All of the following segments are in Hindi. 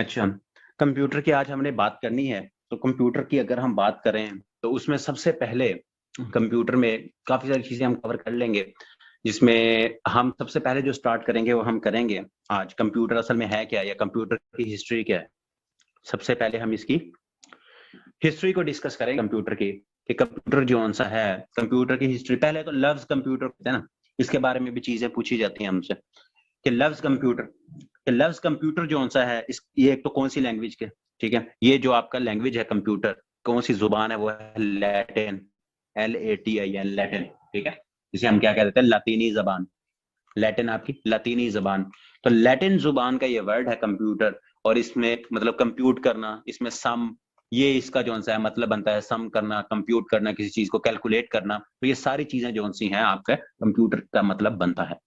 अच्छा, कंप्यूटर की आज हमने बात करनी है, तो कंप्यूटर की अगर हम बात करें, तो उसमें सबसे पहले कंप्यूटर में काफ़ी सारी चीज़ें हम कवर कर लेंगे, जिसमें हम सबसे पहले जो स्टार्ट करेंगे, वो हम करेंगे आज कंप्यूटर असल में है क्या या कंप्यूटर की हिस्ट्री क्या है? सबसे पहले हम इसकी हिस्ट्री को डिस्कस करेंगे कंप्यूटर की, कि कंप्यूटर कौन-सा है, कंप्यूटर की हिस्ट्री पहले तो लफ्ज़ कंप्यूटर होता है ना, इसके बारे में भी चीज़ें पूछी जाती हैं हमसे, कि लफ्ज़ कंप्यूटर कौन-सा है, ये एक तो कौन-सी लैंग्वेज के, ठीक है? ये जो आपका लैंग्वेज है कंप्यूटर, कौन-सी ज़ुबान है, वो है लैटिन, LATIN लैटिन, ठीक है? जिसे हम क्या कह देते हैं, लातीनी ज़बान, लैटिन आपकी लातीनी ज़बान। तो लैटिन ज़ुबान का ये वर्ड है कंप्यूटर, और इसमें मतलब कंप्यूट करना, इसमें सम, ये इसका जौन-सा है मतलब बनता है सम करना, कंप्यूट करना, किसी चीज़ को कैलकुलेट करना, तो ये सारी चीज़ें जौन-सी हैं आपका कंप्यूटर का मतलब बनता है।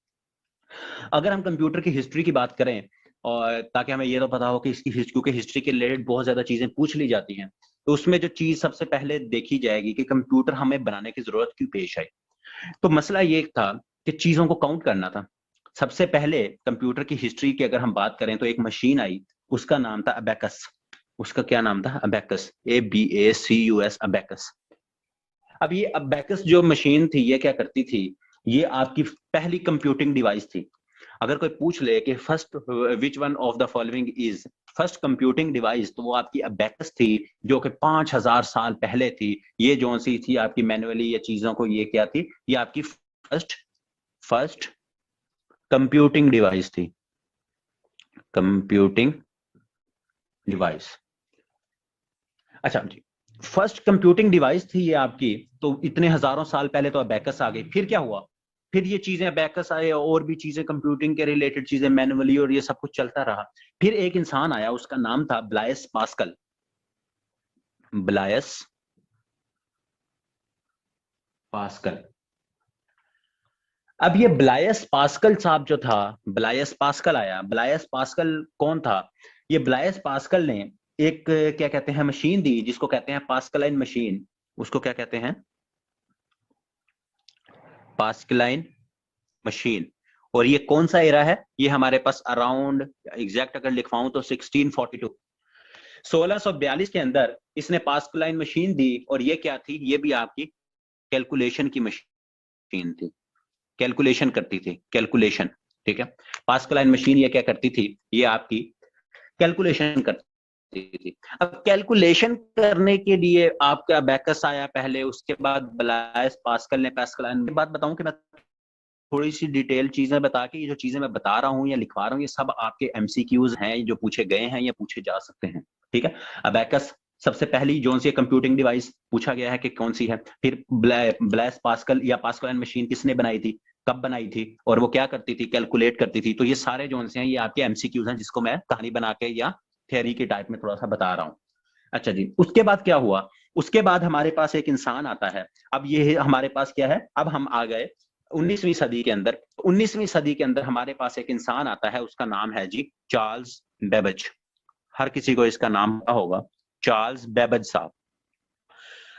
अगर हम कंप्यूटर की हिस्ट्री की बात करें, और ताकि हमें ये तो पता हो कि इसकी क्योंकि हिस्ट्री के रिलेटेड बहुत ज़्यादा चीज़ें पूछ ली जाती हैं, तो उसमें जो चीज़ सबसे पहले देखी जाएगी कि कंप्यूटर हमें बनाने की ज़रूरत क्यों पेश आई? तो मसला ये था कि चीज़ों को काउंट करना था। सबसे पहले कंप्यूटर की हिस्ट्री की अगर हम बात करें, तो एक मशीन आई, उसका नाम था अबेकस। उसका क्या नाम था? Abacus, ABACUS, abacus. अब ये अबेकस जो मशीन थी, ये क्या करती थी? ये आपकी पहली कंप्यूटिंग डिवाइस थी। अगर कोई पूछ ले कि first which one of the following is first computing device, तो वो आपकी अबेकस थी, जो कि 5000 साल पहले थी। ये जो सी थी आपकी मैनुअली ये चीजों को, ये क्या थी? ये आपकी फर्स्ट फर्स्ट कंप्यूटिंग डिवाइस थी, कंप्यूटिंग डिवाइस। अच्छा जी, फर्स्ट कंप्यूटिंग डिवाइस थी ये आपकी, तो इतने हजारों साल पहले तो अबेकस आ गई। फिर क्या हुआ? फिर ये चीजें अबेकस आए, और भी चीजें कंप्यूटिंग के रिलेटेड चीजें मैनुअली, और ये सब कुछ चलता रहा। फिर एक इंसान आया, उसका नाम था ब्लायस पास्कल। ब्लायस पास्कल। अब ये ब्लायस पास्कल साहब जो था, ब्लायस पास्कल आया। ब्लायस पास्कल कौन था? ये ब्लायस पास्कल ने एक क्या कहते हैं मशीन दी, जिसको कहते हैं पास्कलाइन मशीन। उसको क्या कहते हैं? Pascaline machine. और ये कौन सा एरा है? ये हमारे पास अराउंड, एग्जैक्ट अगर लिखवाऊं तो 1642, 1642 के अंदर इसने पास्कलाइन मशीन दी। और ये क्या थी? ये भी आपकी कैलकुलेशन की मशीन थी, कैलकुलेशन करती थी, कैलकुलेशन, ठीक है। पास्कलाइन मशीन ये क्या करती थी? ये आपकी कैलकुलेशन करती थी। अब कैलकुलेशन करने के लिए आपका अबेकस आया पहले, उसके बाद ब्लायस पास्कल ने पास्कलाइन। बात बताऊं कि मैं थोड़ी सी डिटेल चीजें बता के, ये जो चीजें मैं बता रहा हूँ या लिखवा रहा हूँ, ये सब आपके MCQs हैं, जो पूछे गए हैं या पूछे जा सकते हैं, ठीक है। अबेकस सबसे पहली जो सी कंप्यूटिंग डिवाइस पूछा गया है कि कौन सी है। फिर ब्लायस पास्कल या पास्कलाइन मशीन किसने बनाई थी, कब बनाई थी, और वो क्या करती थी? कैलकुलेट करती थी। तो ये सारे जो से हैं, ये आपके MCQs हैं, जिसको मैं कहानी बना के या थियरी के टाइप में थोड़ा सा बता रहा हूँ। अच्छा जी, उसके बाद क्या हुआ? उसके बाद हमारे पास एक इंसान आता है। अब ये हमारे पास क्या है? अब हम आ गए 19वीं सदी के अंदर। 19वीं सदी के अंदर हमारे पास एक इंसान आता है, उसका नाम है जी चार्ल्स बेबेज। हर किसी को इसका नाम पता होगा, चार्ल्स बेबेज साहब।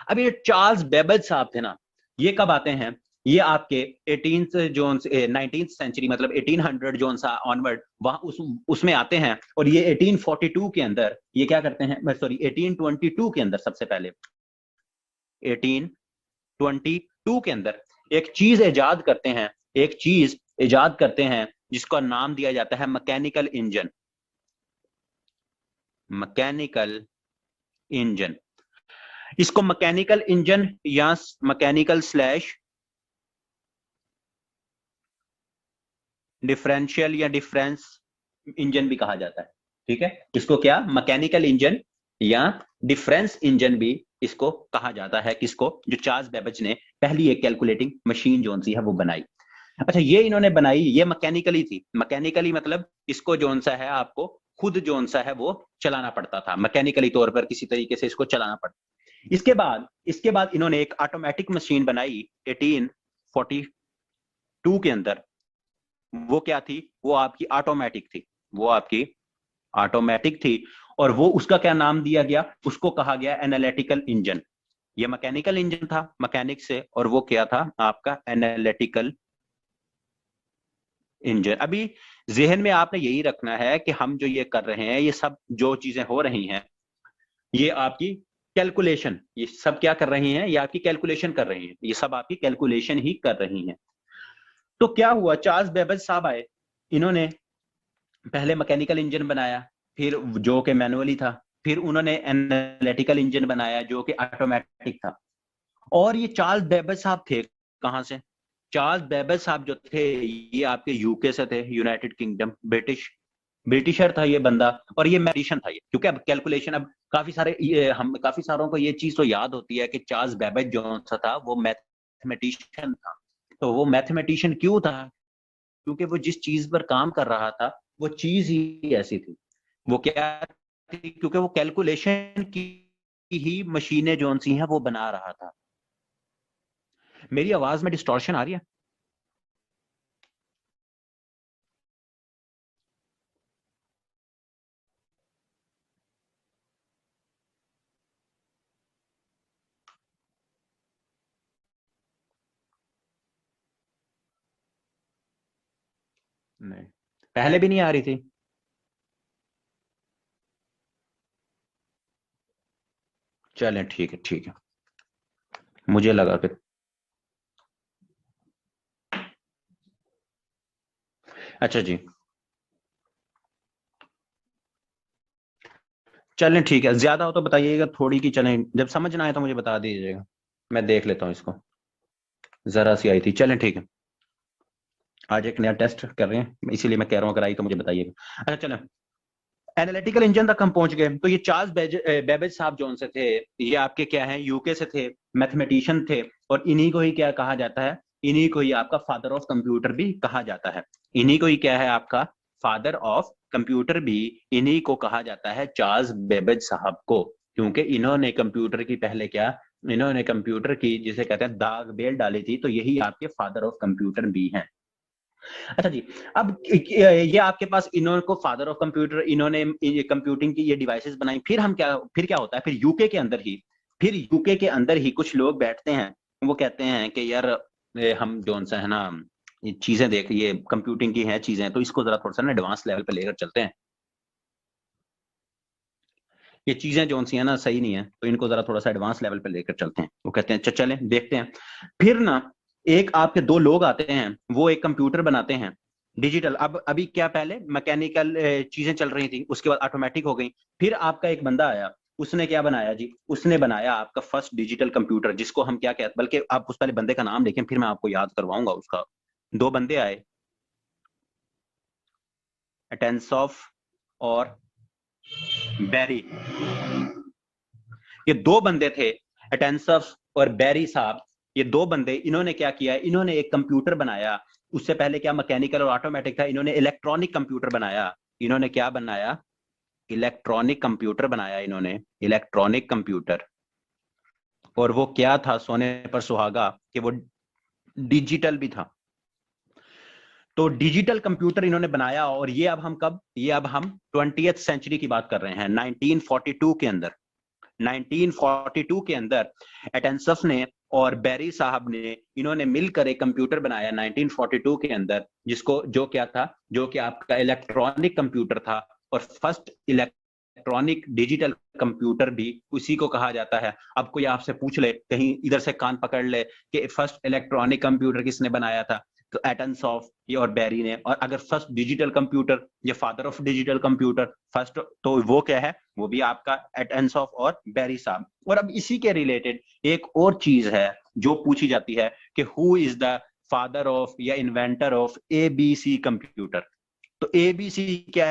अब ये चार्ल्स बेबेज साहब थे ना, ये कब आते हैं? ये आपके 19th सेंचुरी, मतलब 1800 जोन सा ऑनवर्ड, वहां उसमें आते हैं। और ये 1842 के अंदर ये क्या करते हैं, सॉरी 1822 के अंदर, सबसे पहले 1822 के अंदर एक चीज इजाद करते हैं, एक चीज इजाद करते हैं जिसका नाम दिया जाता है मैकेनिकल इंजन। मैकेनिकल इंजन, इसको मैकेनिकल इंजन या मैकेनिकल स्लैश डिफरेंशियल या डिफरेंस इंजन भी कहा जाता है, ठीक है। इसको क्या? मैकेनिकल इंजन या डिफरेंस इंजन भी इसको कहा जाता है। किसको? जो चार्ल्स बेबेज ने पहली एक कैलकुलेटिंग मशीन जो सी है वो बनाई। अच्छा, ये इन्होंने बनाई, ये मैकेनिकली थी। मैकेनिकली मतलब इसको जोन सा है, आपको खुद जोन सा है वो चलाना पड़ता था, मैकेनिकली तौर पर किसी तरीके से इसको चलाना पड़ता। इसके बाद इन्होंने एक ऑटोमेटिक मशीन बनाई 1842 के अंदर। वो क्या थी? वो आपकी ऑटोमेटिक थी, वो आपकी ऑटोमेटिक थी। और वो उसका क्या नाम दिया गया? उसको कहा गया एनालिटिकल इंजन। ये मैकेनिकल इंजन था, मैकेनिक से, और वो क्या था? आपका एनालिटिकल इंजन। अभी जहन में आपने यही रखना है कि हम जो ये कर रहे हैं, ये सब जो चीजें हो रही हैं, ये आपकी कैलकुलेशन, ये सब क्या कर रही हैं, ये आपकी कैलकुलेशन कर रही हैं, ये सब आपकी कैलकुलेशन ही कर रही हैं। तो क्या हुआ, चार्ल्स बेबेज साहब आए, इन्होंने पहले मैकेनिकल इंजन बनाया, फिर जो कि मैनुअली था, फिर उन्होंने एनालिटिकल इंजन बनाया जो कि ऑटोमेटिक था। और ये चार्ल्स बेबेज साहब थे कहां से? चार्ल्स बेबेज साहब जो थे, ये आपके यूके से थे, यूनाइटेड किंगडम, ब्रिटिशर था ये बंदा, और ये मैथमेटिशियन था ये, क्योंकि अब कैलकुलेशन, अब काफी सारे हम काफी सारों को ये चीज तो याद होती है कि चार्ल्स बेबेज जो था वो मैथमेटिशियन था। तो वो मैथमेटिशियन क्यों था? क्योंकि वो जिस चीज पर काम कर रहा था वो चीज ही ऐसी थी। वो क्या थी? क्योंकि वो कैलकुलेशन की ही मशीनें जो सी हैं वो बना रहा था। मेरी आवाज में डिस्टॉर्शन आ रही है? नहीं, पहले भी नहीं आ रही थी। चलें, ठीक है, ठीक है। मुझे लगा कि, अच्छा जी, चलें ठीक है, ज्यादा हो तो बताइएगा थोड़ी की, चलें, जब समझ ना आए तो मुझे बता दीजिएगा, मैं देख लेता हूँ इसको। जरा सी आई थी, चलें ठीक है। आज एक नया टेस्ट कर रहे हैं, इसीलिए मैं कह रहा हूँ अगर आई तो मुझे बताइएगा। अच्छा चलें, एनालिटिकल इंजन तक हम पहुंच गए। तो ये चार्ल्स बेबेज साहब जो से थे, ये आपके क्या हैं, यूके से थे, मैथमेटिशियन थे, और इन्हीं को ही क्या कहा जाता है, इन्हीं को ही आपका फादर ऑफ कंप्यूटर भी कहा जाता है। इन्हीं को ही क्या है आपका फादर ऑफ कंप्यूटर भी इन्हीं को कहा जाता है, चार्ल्स बेबेज साहब को, क्योंकि इन्होंने कंप्यूटर की पहले क्या, इन्होंने कंप्यूटर की जिसे कहते हैं दाग बेल डाली थी, तो यही आपके फादर ऑफ कंप्यूटर भी हैं। अच्छा जी, अब ये आपके पास इन्होंने को फादर ऑफ कंप्यूटर, इन्होंने कंप्यूटिंग की ये डिवाइसेस बनाई, फिर क्या होता है, फिर यूके के अंदर ही, फिर यूके के अंदर ही कुछ लोग बैठते हैं, वो कहते हैं कि यार हम जोन सा है ना, ये चीजें देख, ये कंप्यूटिंग की हैं चीजें, तो इसको जरा थोड़ा सा ना एडवांस लेवल पे लेकर चलते हैं, ये चीजें जोन सी है ना सही नहीं है, तो इनको जरा थोड़ा सा एडवांस लेवल पे लेकर चलते हैं। वो कहते हैं चलें देखते हैं। फिर ना एक आपके दो लोग आते हैं, वो एक कंप्यूटर बनाते हैं डिजिटल। अब अभी क्या, पहले मैकेनिकल चीजें चल रही थी, उसके बाद ऑटोमेटिक हो गई। फिर आपका एक बंदा आया, उसने क्या बनाया जी, उसने बनाया आपका फर्स्ट डिजिटल कंप्यूटर, जिसको हम क्या कहते, बल्कि आप उस पहले बंदे का नाम देखें, फिर मैं आपको याद करवाऊंगा उसका। दो बंदे आए, एटेंसॉफ और बैरी, ये दो बंदे थे, एटेंसफ और बैरी साहब। ये दो बंदे, इन्होंने क्या किया, इन्होंने एक कंप्यूटर बनाया। उससे पहले क्या मैकेनिकल और ऑटोमेटिक था, इन्होंने इलेक्ट्रॉनिक कंप्यूटर बनाया। इन्होंने क्या बनाया, इलेक्ट्रॉनिक कंप्यूटर बनाया इन्होंने, इलेक्ट्रॉनिक कंप्यूटर। और वो क्या था, सोने पर सुहागा, कि वो डिजिटल भी था। तो डिजिटल कंप्यूटर इन्होंने बनाया, और ये अब हम कब, ये अब हम 20th सेंचुरी की बात कर रहे हैं, 1942 के अंदर। 1942 के अंदर एटेंसफ ने और बैरी साहब ने, इन्होंने मिलकर एक कंप्यूटर बनाया 1942 के अंदर, जिसको जो क्या था, जो कि आपका इलेक्ट्रॉनिक कंप्यूटर था। और फर्स्ट इलेक्ट्रॉनिक डिजिटल कंप्यूटर भी उसी को कहा जाता है। अब कोई आपसे पूछ ले, कहीं इधर से कान पकड़ ले कि फर्स्ट इलेक्ट्रॉनिक कंप्यूटर किसने बनाया था, तो एटनसॉफ ये और बैरी ने। और अगर फर्स्ट डिजिटल कंप्यूटर, ये father of digital computer first, तो वो क्या है, वो भी आपका एटनसॉफ और बैरी साहब। और अब इसी के रिलेटेड एक और चीज है जो पूछी जाती है कि who is the father of या इन्वेंटर ऑफ एबीसी कंप्यूटर। तो एबीसी क्या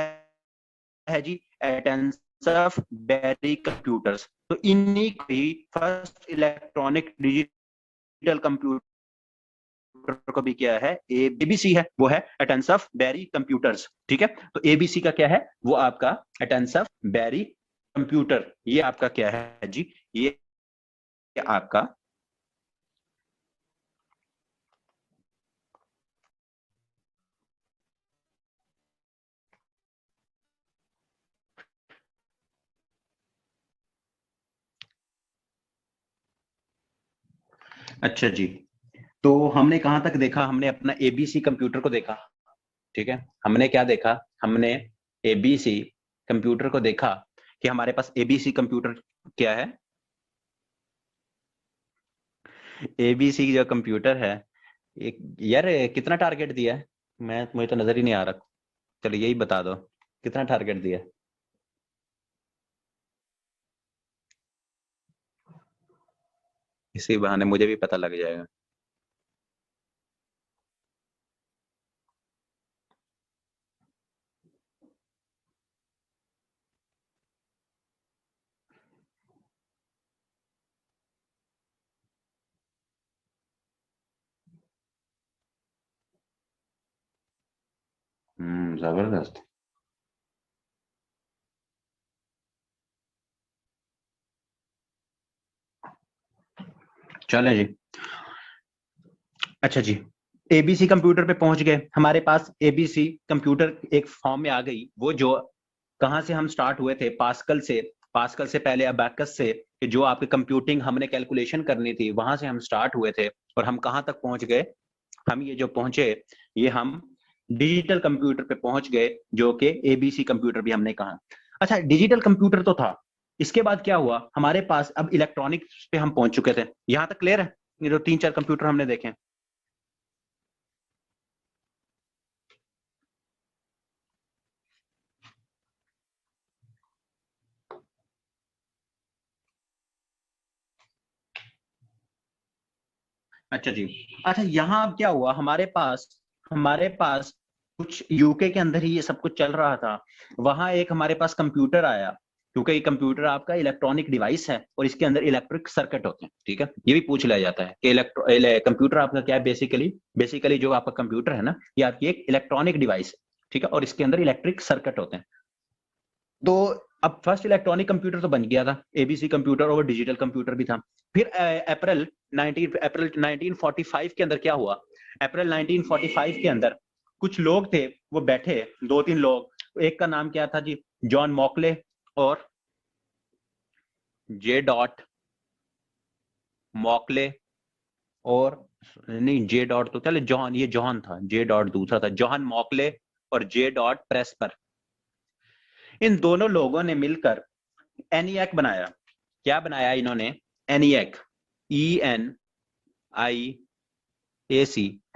है जी, एटेंसफ बैरी कंप्यूटर्स। तो इन्हीं की फर्स्ट इलेक्ट्रॉनिक डिजिटल कंप्यूटर को भी क्या है, एबीसी है, वो है एटेंसफ बैरी कंप्यूटर्स। ठीक है, तो एबीसी का क्या है, वो आपका एटेंसफ बैरी कंप्यूटर, ये आपका क्या है जी, ये आपका, अच्छा जी। तो हमने कहां तक देखा, हमने अपना एबीसी कंप्यूटर को देखा। ठीक है, हमने क्या देखा, हमने एबीसी कंप्यूटर को देखा कि हमारे पास एबीसी कंप्यूटर क्या है, एबीसी जो कंप्यूटर है, एक यार कितना टारगेट दिया है, मुझे तो नजर ही नहीं आ रहा, चलो यही बता दो कितना टारगेट दिया है। इसी बहाने मुझे भी पता लग जाएगा। जबरदस्त। चले जी, अच्छा जी, एबीसी कंप्यूटर पे पहुंच गए, हमारे पास एबीसी कंप्यूटर एक फॉर्म में आ गई, वो जो कहां से हम स्टार्ट हुए थे, पास्कल से, पास्कल से पहले अबैकस से, कि जो आपकी कंप्यूटिंग हमने कैलकुलेशन करनी थी वहां से हम स्टार्ट हुए थे, और हम कहां तक पहुंच गए, हम ये जो पहुंचे, ये हम डिजिटल कंप्यूटर पे पहुंच गए, जो कि एबीसी कंप्यूटर भी हमने कहा। अच्छा, डिजिटल कंप्यूटर तो था, इसके बाद क्या हुआ, हमारे पास अब इलेक्ट्रॉनिक्स पे हम पहुंच चुके थे, यहां तक क्लियर है, ये जो 3-4 कंप्यूटर हमने देखे। अच्छा जी, अच्छा यहाँ अब क्या हुआ, हमारे पास कुछ यूके के अंदर ही ये सब कुछ चल रहा था, वहां एक हमारे पास कंप्यूटर आया, क्योंकि ये कंप्यूटर आपका इलेक्ट्रॉनिक डिवाइस है और इसके अंदर इलेक्ट्रिक सर्किट होते हैं, ठीक है, ये भी पूछ लिया जाता है कि कंप्यूटर आपका क्या है, बेसिकली बेसिकली जो आपका कंप्यूटर है ना, ये आपकी एक इलेक्ट्रॉनिक डिवाइस है, ठीक है, और इसके अंदर इलेक्ट्रिक सर्किट होते हैं। तो अब फर्स्ट इलेक्ट्रॉनिक कंप्यूटर तो बन गया था, एबीसी कंप्यूटर, और डिजिटल कंप्यूटर भी था। फिर अप्रैल 1945 के अंदर क्या हुआ, अप्रैल 1945 के अंदर कुछ लोग थे, वो बैठे, 2-3 लोग, एक का नाम क्या था जी, जॉन मॉकले, और जे डॉट मॉकले, और नहीं जे डॉट तो चले, जॉन, ये जॉन था, जे डॉट दूसरा था, जॉन मॉकले और जे डॉट प्रेस्पर, इन दोनों लोगों ने मिलकर एनियक बनाया। क्या बनाया इन्होंने, एनियक, ENIAC,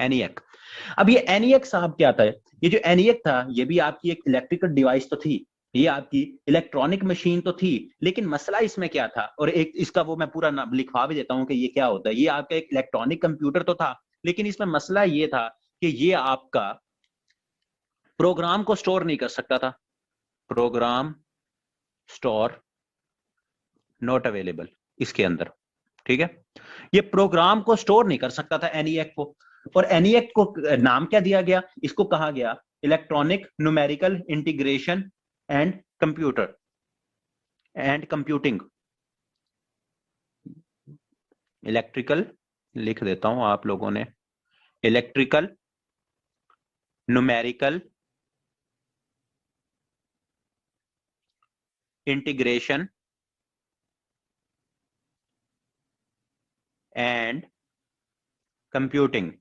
एनियक। अब ये एनियक साहब क्या था, ये जो एनियक था, ये भी आपकी एक इलेक्ट्रिकल डिवाइस तो थी, ये आपकी इलेक्ट्रॉनिक मशीन तो थी, लेकिन मसला इसमें क्या था, और एक इसका वो मैं पूरा लिखवा भी देता हूं कि ये क्या होता है, ये आपका एक इलेक्ट्रॉनिक कंप्यूटर तो था, लेकिन इसमें मसला ये था कि ये आपका प्रोग्राम को स्टोर नहीं कर सकता था, प्रोग्राम स्टोर नॉट अवेलेबल इसके अंदर, ठीक है, ये प्रोग्राम को स्टोर नहीं कर सकता था एनईएक को, और एनईएक को नाम क्या दिया गया, इसको कहा गया electronic numerical integration and computer and computing, electrical, लिख देता हूं आप लोगों ने, electrical numerical integration and computing,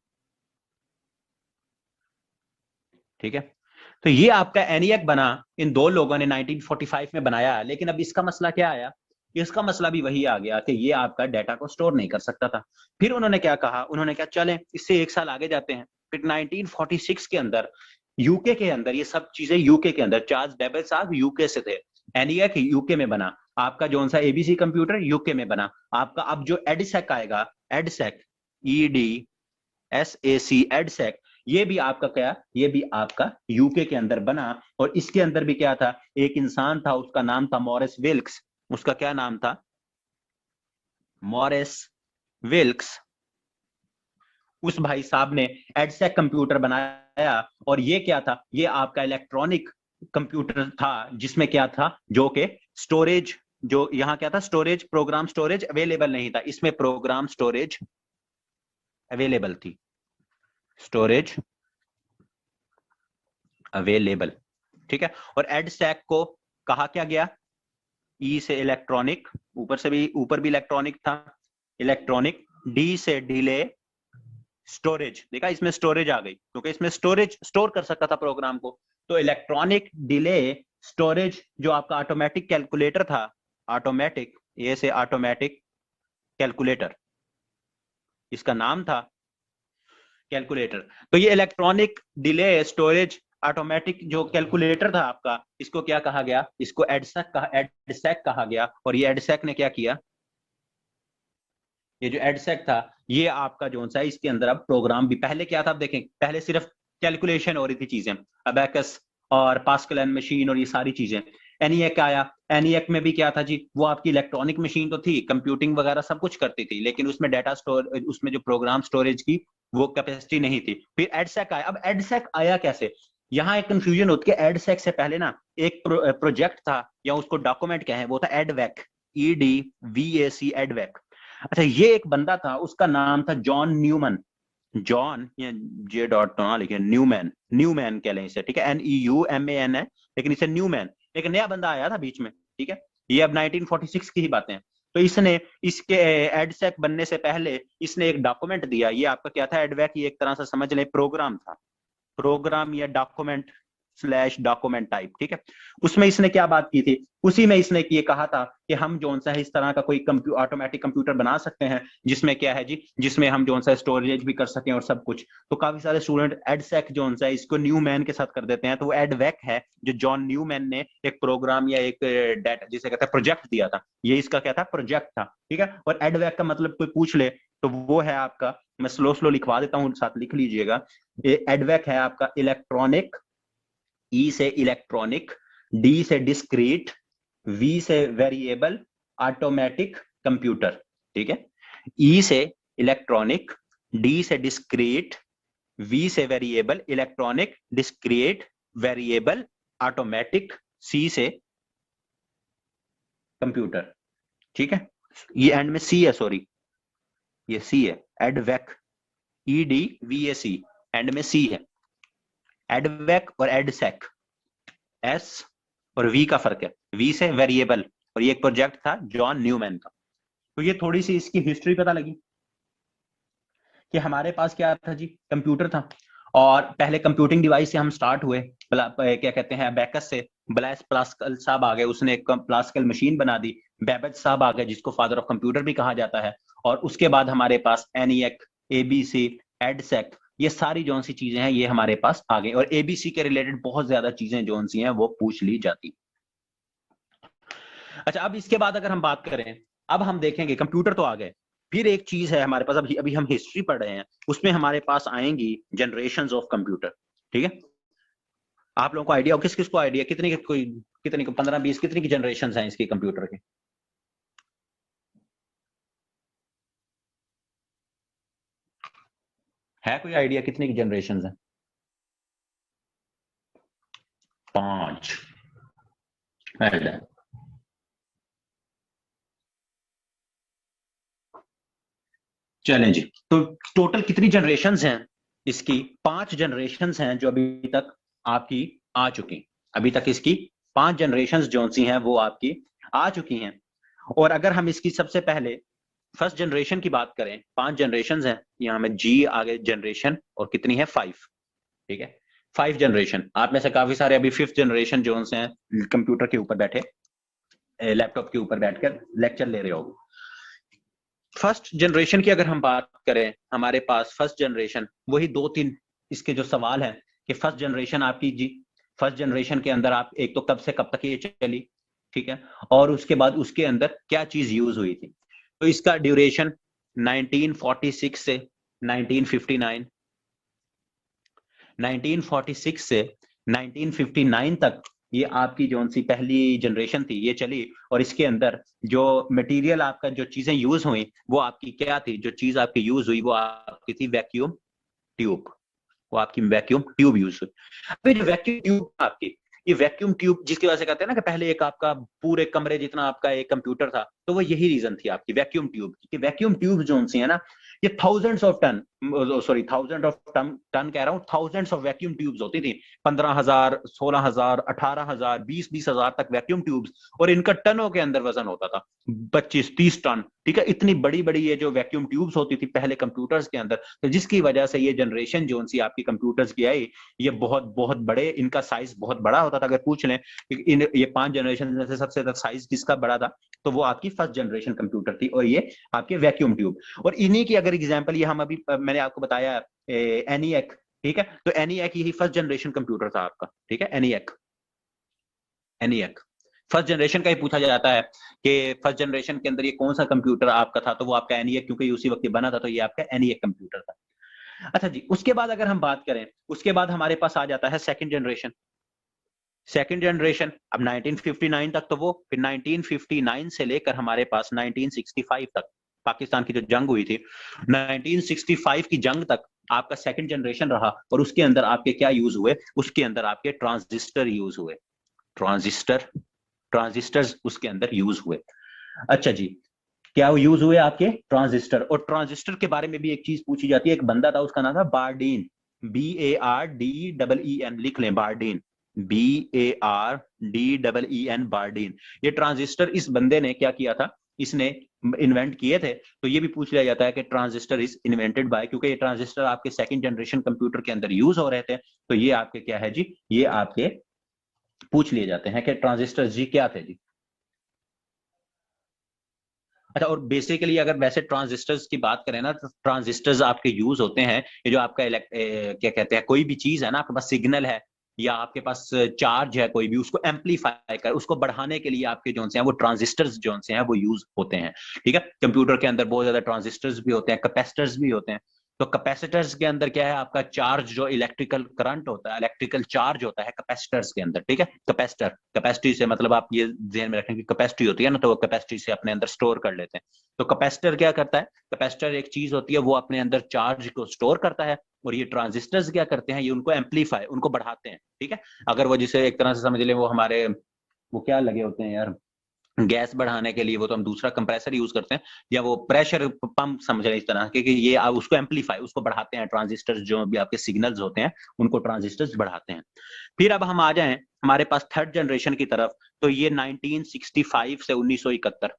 ठीक है, तो ये आपका एनियक बना, इन दो लोगों ने 1945 में बनाया, लेकिन अब इसका मसला क्या आया, इसका मसला भी वही आ गया कि ये आपका डाटा को स्टोर नहीं कर सकता था। फिर उन्होंने क्या कहा, उन्होंने क्या, चले इससे एक साल आगे जाते हैं, फिर 1946 के अंदर यूके के अंदर, ये सब चीजें यूके के अंदर, चार्ल्स बेबल साहब यूके से थे, एनियक यूके में बना, आपका जो सा एबीसी कंप्यूटर यूके में बना, आपका अब जो एडसेक आएगा, एडसेक, EDSAC, एडसेक, ये भी आपका क्या, ये भी आपका यूके के अंदर बना, और इसके अंदर भी क्या था, एक इंसान था, उसका नाम था मॉरिस विल्क्स, उसका क्या नाम था, मॉरिस विल्क्स, उस भाई साहब ने एडसेक कंप्यूटर बनाया, और ये क्या था, ये आपका इलेक्ट्रॉनिक कंप्यूटर था, जिसमें क्या था, जो कि स्टोरेज, जो यहां क्या था, स्टोरेज, प्रोग्राम स्टोरेज अवेलेबल नहीं था, इसमें प्रोग्राम स्टोरेज अवेलेबल थी, स्टोरेज अवेलेबल, ठीक है, और एडस्टैक को कहा क्या गया, ई से इलेक्ट्रॉनिक, ऊपर भी इलेक्ट्रॉनिक था, इलेक्ट्रॉनिक, डी से डिले, स्टोरेज, देखा इसमें स्टोरेज आ गई क्योंकि इसमें स्टोरेज स्टोर कर सकता था प्रोग्राम को। तो इलेक्ट्रॉनिक डिले स्टोरेज जो आपका ऑटोमेटिक कैलकुलेटर था, ऑटोमेटिक, ये से ऑटोमेटिक कैलकुलेटर, इसका नाम था कैलकुलेटर। तो ये इलेक्ट्रॉनिक डिले स्टोरेज ऑटोमेटिक जो कैलकुलेटर था आपका, इसको क्या कहा गया, इसको एडसेक कहा गया। और ये एडसेक ने क्या किया, ये जो एडसेक था ये आपका जो सा इसके अंदर अब प्रोग्राम भी, पहले क्या था आप देखें, पहले सिर्फ कैलकुलेशन हो रही थी चीजें, अबैकस और पास्कल एंड मशीन और ये सारी चीजें। एनईएक आया, एनईएक में भी क्या था जी, वो आपकी इलेक्ट्रॉनिक मशीन तो थी, कंप्यूटिंग वगैरह सब कुछ करती थी, लेकिन उसमें डाटा स्टोर, उसमें जो प्रोग्राम स्टोरेज की वो कैपेसिटी नहीं थी। फिर एडसेक आया। अब एडसेक आया कैसे, यहाँ एक कंफ्यूजन होती है। एडसेक से पहले ना एक प्रोजेक्ट था, या उसको डॉक्यूमेंट क्या है, वो था एडवैक, EDVAC, एडवैक। अच्छा, ये एक बंदा था, उसका नाम था जॉन न्यूमैन। जॉन, ये जे डॉट ना लिखे, न्यूमैन, न्यूमैन कह लें इसे, ठीक है, NEUMAN है, लेकिन इसे न्यूमैन। एक नया बंदा आया था बीच में, ठीक है, ये अब 1946 की ही बातें हैं। तो इसने इसके एडसेक बनने से पहले इसने एक डॉक्यूमेंट दिया। ये आपका क्या था, एडवैक, ये एक तरह से समझ लें प्रोग्राम था, प्रोग्राम या डॉक्यूमेंट स्लैश डॉक्यूमेंट टाइप, ठीक है। उसमें इसने क्या बात की थी, उसी में इसने ये कहा था कि हम जो सा है इस तरह का कोई ऑटोमेटिक कंप्यूटर बना सकते हैं जिसमें क्या है जी, जिसमें हम जो सा स्टोरेज भी कर सकें और सब कुछ। तो काफी सारे स्टूडेंट एडसेक जो सा है इसको न्यूमैन के साथ कर देते हैं, तो वो एडवैक है जो जॉन न्यूमैन ने एक प्रोग्राम या एक डेटा जिसे कहते हैं प्रोजेक्ट दिया था। ये इसका क्या था, प्रोजेक्ट था, ठीक है। और एडवैक का मतलब कोई पूछ ले तो वो है आपका, मैं स्लो स्लो लिखवा देता हूँ, साथ लिख लीजिएगा। एडवैक है आपका इलेक्ट्रॉनिक, ई से इलेक्ट्रॉनिक, डी से डिस्क्रीट, वी से वेरिएबल ऑटोमेटिक कंप्यूटर, ठीक है। ई से इलेक्ट्रॉनिक, डी से डिस्क्रीट, वी से variable electronic discrete variable automatic, C से कंप्यूटर, ठीक है। ये एंड में सी है, सॉरी ये सी है, एडवैक, EDVAC, एंड में सी है। एडवैक और एडसेक, एस और वी का फर्क है, वी से वेरिएबल, और ये एक प्रोजेक्ट था जॉन न्यूमैन का। तो ये थोड़ी सी इसकी हिस्ट्री पता लगी कि हमारे पास क्या था जी, कंप्यूटर था। और पहले कंप्यूटिंग डिवाइस से हम स्टार्ट हुए, क्या कहते हैं, अबैकस से। ब्लैस पास्कल साहब आ गए, उसने एक पास्कल मशीन बना दी। बेबेज साहब आ गए, जिसको फादर ऑफ कंप्यूटर भी कहा जाता है। और उसके बाद हमारे पास एनईएक, ABC, एडसेक, ये सारी जो सी चीजें हैं ये हमारे पास आ गई। और ABC के रिलेटेड बहुत ज्यादा चीजें जो सी हैं वो पूछ ली जाती। अच्छा, अब इसके बाद अगर हम बात करें, अब हम देखेंगे कंप्यूटर तो आ गए, फिर एक चीज है हमारे पास, अभी हम हिस्ट्री पढ़ रहे हैं, उसमें हमारे पास आएंगी जनरेशंस ऑफ कंप्यूटर, ठीक है। आप लोगों को आइडिया हो, किस किस को आइडिया, कितनी को 15-20 कितनी की जनरेशन हैं इसकी कंप्यूटर के? है कोई आइडिया कितनी की जनरेशन है? 5। चलें जी, तो टोटल कितनी जनरेशंस हैं इसकी? 5 जनरेशंस हैं जो अभी तक आपकी आ चुकी। अभी तक इसकी 5 जनरेशंस जो सी हैं वो आपकी आ चुकी हैं। और अगर हम इसकी सबसे पहले फर्स्ट जनरेशन की बात करें, 5 जनरेशंस हैं, यहाँ में जी आगे जनरेशन, और कितनी है, 5, ठीक है। 5 जनरेशन। आप में से काफी सारे अभी 5th जनरेशन जो हैं कंप्यूटर के ऊपर बैठे, लैपटॉप के ऊपर बैठकर लेक्चर ले रहे हो। फर्स्ट जनरेशन की अगर हम बात करें, हमारे पास फर्स्ट जनरेशन, वही 2-3 इसके जो सवाल हैं कि फर्स्ट जनरेशन आपकी जी, फर्स्ट जनरेशन के अंदर आप एक तो कब से कब तक ये चली, ठीक है, और उसके बाद उसके अंदर क्या चीज यूज हुई थी। तो इसका ड्यूरेशन 1946 से 1959, 1946 से 1959 तक ये आपकी जो सी पहली जनरेशन थी ये चली। और इसके अंदर जो मटेरियल आपका, जो चीजें यूज हुई वो आपकी क्या थी, जो चीज आपकी यूज हुई वो आपकी थी वैक्यूम ट्यूब, वो आपकी वैक्यूम ट्यूब यूज हुई। अभी जो वैक्यूम ट्यूब आपकी, ये वैक्यूम ट्यूब जिसकी वजह से कहते हैं ना कि पहले एक आपका पूरे कमरे जितना आपका एक कंप्यूटर था, तो वो यही रीजन थी आपकी वैक्यूम ट्यूब की, कि वैक्यूम ट्यूब जो सी है ना, ये thousands of ton, sorry thousand of ton कह रहा हूँ, थाउजेंड्स ऑफ वैक्यूम ट्यूब्स होती थी, 15,000, 16,000, 18,000, 20,000 तक वैक्यूम ट्यूब्स, और इनका टनों के अंदर वजन होता था, 25-30 टन। ठीक है, इतनी बड़ी बड़ी ये जो वैक्यूम ट्यूब्स होती थी पहले कंप्यूटर्स के अंदर, तो जिसकी वजह से ये जनरेशन जो सी आपकी कंप्यूटर्स की आई, ये बहुत बहुत बड़े, इनका साइज बहुत बड़ा होता था। अगर पूछ लें इन ये 5 जनरेशन में से सबसे ज्यादा साइज किसका बड़ा था, तो वो आपकी फर्स्ट जनरेशन कंप्यूटर थी, और ये आपके वैक्यूम ट्यूब। और इन्हीं की अगर एग्जांपल ये हम अभी मैंने आपको बताया एनीएक, ठीक है, तो एनीएक यही फर्स्ट जनरेशन कंप्यूटर था आपका। ठीक है, एनीएक फर्स्ट जनरेशन का ही पूछा जाता है कि फर्स्ट जनरेशन के अंदर ये कौन सा कंप्यूटर आपका था, तो वो आपका एनीएक, क्योंकि उसी वक्त बना था, तो ये आपका एनीएक कंप्यूटर था। अच्छा जी, उसके बाद अगर हम बात करें, उसके बाद हमारे पास आ जाता है सेकंड जनरेशन। अब 1959 तक तो वो, फिर 1959 से लेकर हमारे पास 1965 तक, पाकिस्तान की जो जंग हुई थी, 1965 की जंग तक आपका सेकंड जनरेशन रहा, और उसके अंदर आपके क्या यूज हुए, उसके अंदर आपके ट्रांजिस्टर यूज हुए, ट्रांजिस्टर्स उसके अंदर यूज हुए। अच्छा जी, क्या यूज हुए आपके ट्रांजिस्टर, और ट्रांजिस्टर के बारे में भी एक चीज पूछी जाती है, एक बंदा था उसका नाम था बारडीन, BARDEEN, लिख लें बारडीन, BARDEEN, बारडीन। ये ट्रांजिस्टर इस बंदे ने क्या किया था, इसने इन्वेंट किए थे। तो ये भी पूछ लिया जाता है कि ट्रांजिस्टर इज इन्वेंटेड बाय, क्योंकि ये ट्रांजिस्टर आपके सेकंड जनरेशन कंप्यूटर के अंदर यूज हो रहे थे, तो ये आपके क्या है जी, ये आपके पूछ लिए जाते हैं कि ट्रांजिस्टर जी क्या थे जी। अच्छा, और बेसिकली अगर वैसे ट्रांजिस्टर्स की बात करें ना, तो ट्रांजिस्टर्स आपके यूज होते हैं, ये जो आपका क्या कहते हैं, कोई भी चीज है ना, आपके पास सिग्नल है या आपके पास चार्ज है कोई भी, उसको एम्पलीफाई कर, उसको बढ़ाने के लिए आपके जो से हैं वो ट्रांजिस्टर्स जो से हैं वो यूज होते हैं। ठीक है, कंप्यूटर के अंदर बहुत ज्यादा ट्रांजिस्टर्स भी होते हैं, कैपेसिटर्स भी होते हैं। तो कैपेसिटर्स के अंदर क्या है, आपका चार्ज जो इलेक्ट्रिकल करंट होता है, इलेक्ट्रिकल चार्ज होता है कैपेसिटर्स के अंदर। ठीक है, कैपेसिटर, कैपेसिटी से मतलब आप ये ध्यान में रखें कि कैपेसिटी होती है ना, तो वो कैपेसिटी से अपने अंदर स्टोर कर लेते हैं। तो कैपेसिटर क्या करता है, कैपेसिटर एक चीज होती है, वो अपने अंदर चार्ज को स्टोर करता है, और ये ट्रांजिस्टर्स क्या करते हैं, ये उनको एम्पलीफाई, उनको बढ़ाते हैं। ठीक है, अगर वो जिसे एक तरह से समझ लें, वो हमारे वो क्या लगे होते हैं यार, गैस बढ़ाने के लिए, वो तो हम दूसरा कंप्रेसर यूज करते हैं, या वो प्रेशर पंप समझ रहे इस तरह के, कि ये आप उसको एम्पलीफाई, उसको बढ़ाते हैं, ट्रांजिस्टर्स जो भी आपके सिग्नल्स होते हैं उनको ट्रांजिस्टर्स बढ़ाते हैं। फिर अब हम आ जाएं हमारे पास थर्ड जनरेशन की तरफ, तो ये 1965 से 1971,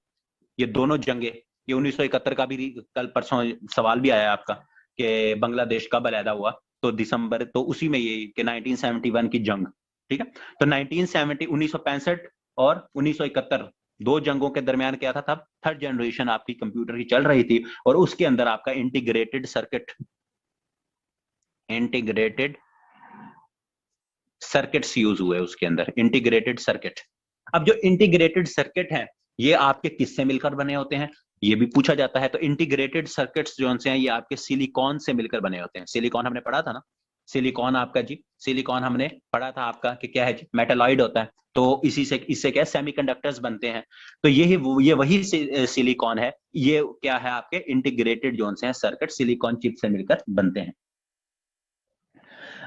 ये दोनों जंगे, ये 1971 का भी कल परसों सवाल भी आया आपका कि बांग्लादेश कब अलहदा हुआ, तो दिसंबर, तो उसी में ये कि 1971 की जंग। ठीक है, तो 1965 और 1971 दो जंगों के दरमियान क्या था, तब थर्ड जनरेशन आपकी कंप्यूटर की चल रही थी, और उसके अंदर आपका इंटीग्रेटेड सर्किट्स यूज हुए, उसके अंदर इंटीग्रेटेड सर्किट। अब जो इंटीग्रेटेड सर्किट है, ये आपके किससे मिलकर बने होते हैं, ये भी पूछा जाता है। तो इंटीग्रेटेड सर्किट्स जो हैं, ये आपके सिलिकॉन से मिलकर बने होते हैं। सिलिकॉन हमने पढ़ा था ना, सिलिकॉन आपका जी, सिलिकॉन हमने पढ़ा था आपका कि क्या है जी, मेटालॉइड होता है, तो इसी से, इससे क्या सेमीकंडक्टर्स बनते हैं। तो ये वही सिलिकॉन है, ये क्या है, आपके इंटीग्रेटेड जो हैं सर्किट सिलिकॉन चिप से मिलकर बनते हैं।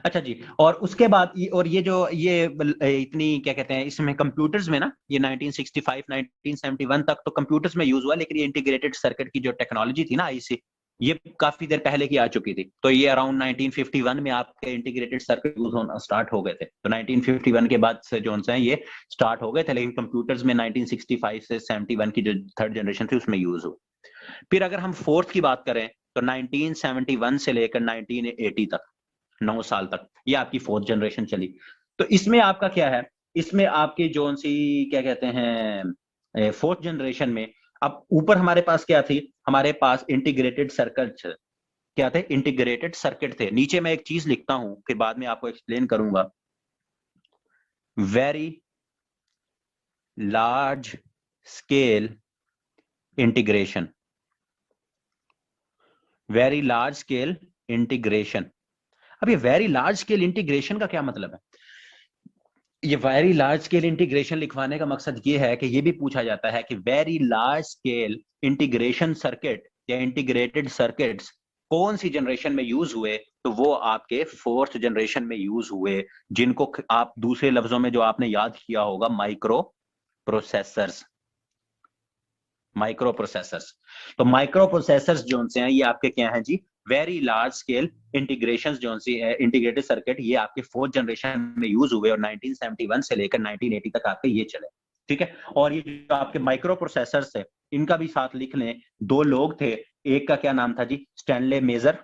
अच्छा जी, और उसके बाद और ये जो ये इतनी क्या कहते हैं, इसमें कंप्यूटर्स में ना, ये 1965 1971 तक तो कंप्यूटर्स में यूज हुआ, लेकिन ये इंटीग्रेटेड सर्किट की जो टेक्नोलॉजी थी ना, आईसी, ये काफी देर पहले की आ चुकी थी। तो ये अराउंड 1951 में आपके इंटीग्रेटेड सर्किट यूज होना स्टार्ट हो गए थे। तो 1951 के बाद से जो है ये स्टार्ट हो गए थे, लेकिन कंप्यूटर्स में 1965 से 71 की जो थर्ड जनरेशन थी उसमें यूज हुई। फिर अगर हम फोर्थ की बात करें, तो 1971 से लेकर 1980 तक, 9 साल तक ये आपकी फोर्थ जनरेशन चली। तो इसमें आपका क्या है, इसमें आपकी जो सी क्या कहते हैं, फोर्थ जनरेशन में अब ऊपर हमारे पास क्या थी, हमारे पास इंटीग्रेटेड सर्किट, क्या थे, इंटीग्रेटेड सर्किट थे। नीचे मैं एक चीज लिखता हूं, फिर बाद में आपको एक्सप्लेन करूंगा। Very large scale integration, very large scale integration. अब ये वेरी लार्ज स्केल इंटीग्रेशन का क्या मतलब है, ये वेरी लार्ज स्केल इंटीग्रेशन लिखवाने का मकसद ये है कि ये भी पूछा जाता है कि very large scale integration circuit या इंटीग्रेटेड सर्किट्स कौन सी जनरेशन में यूज हुए, तो वो आपके फोर्थ जनरेशन में यूज हुए, जिनको आप दूसरे लफ्जों में जो आपने याद किया होगा, माइक्रो प्रोसेसर्स। Micro processors. तो माइक्रो प्रोसेसर्स जो से हैं ये आपके क्या हैं जी, वेरी लार्ज स्केल इंटीग्रेशन जो सी इंटीग्रेटेड सर्किट, ये आपके फोर्थ जनरेशन में यूज हुए और 1971 से लेकर 1980 तक आपके ये चले। ठीक है, और ये जो आपके माइक्रो प्रोसेसर्स है इनका भी साथ लिख लें, दो लोग थे, एक का क्या नाम था जी, स्टैनले मेजर,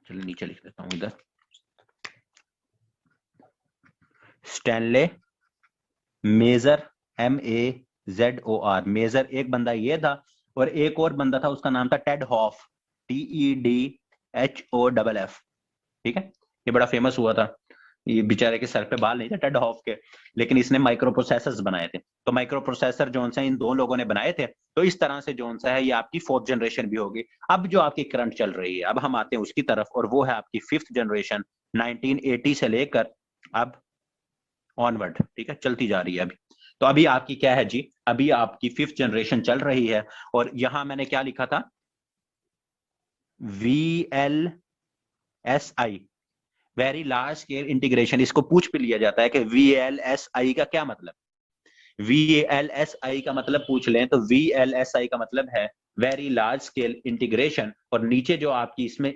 चलिए नीचे लिख देता हूं इधर, स्टैनले मेजर, MEZOR, मेजर एक बंदा ये था, और एक और बंदा था उसका नाम था टेड हॉफ, TEDHOFF। ठीक है, ये बड़ा फेमस हुआ था, ये बेचारे के सर पे बाल नहीं थे टेड हॉफ के, लेकिन इसने माइक्रो प्रोसेसर्स बनाए थे। तो माइक्रो प्रोसेसर जोन सा इन दो लोगों ने बनाए थे। तो इस तरह से जोन सा है ये आपकी फोर्थ जनरेशन भी होगी। अब जो आपकी करंट चल रही है, अब हम आते हैं उसकी तरफ, और वो है आपकी फिफ्थ जनरेशन 1980 से लेकर अब ऑनवर्ड। ठीक है, चलती जा रही है अभी। तो अभी आपकी क्या है जी, अभी आपकी फिफ्थ जनरेशन चल रही है, और यहां मैंने क्या लिखा था, VLSI, very large scale integration. इसको पूछ भी लिया जाता है कि VLSI का क्या मतलब, VLSI का मतलब पूछ लें तो VLSI का मतलब है वेरी लार्ज स्केल इंटीग्रेशन, और नीचे जो आपकी इसमें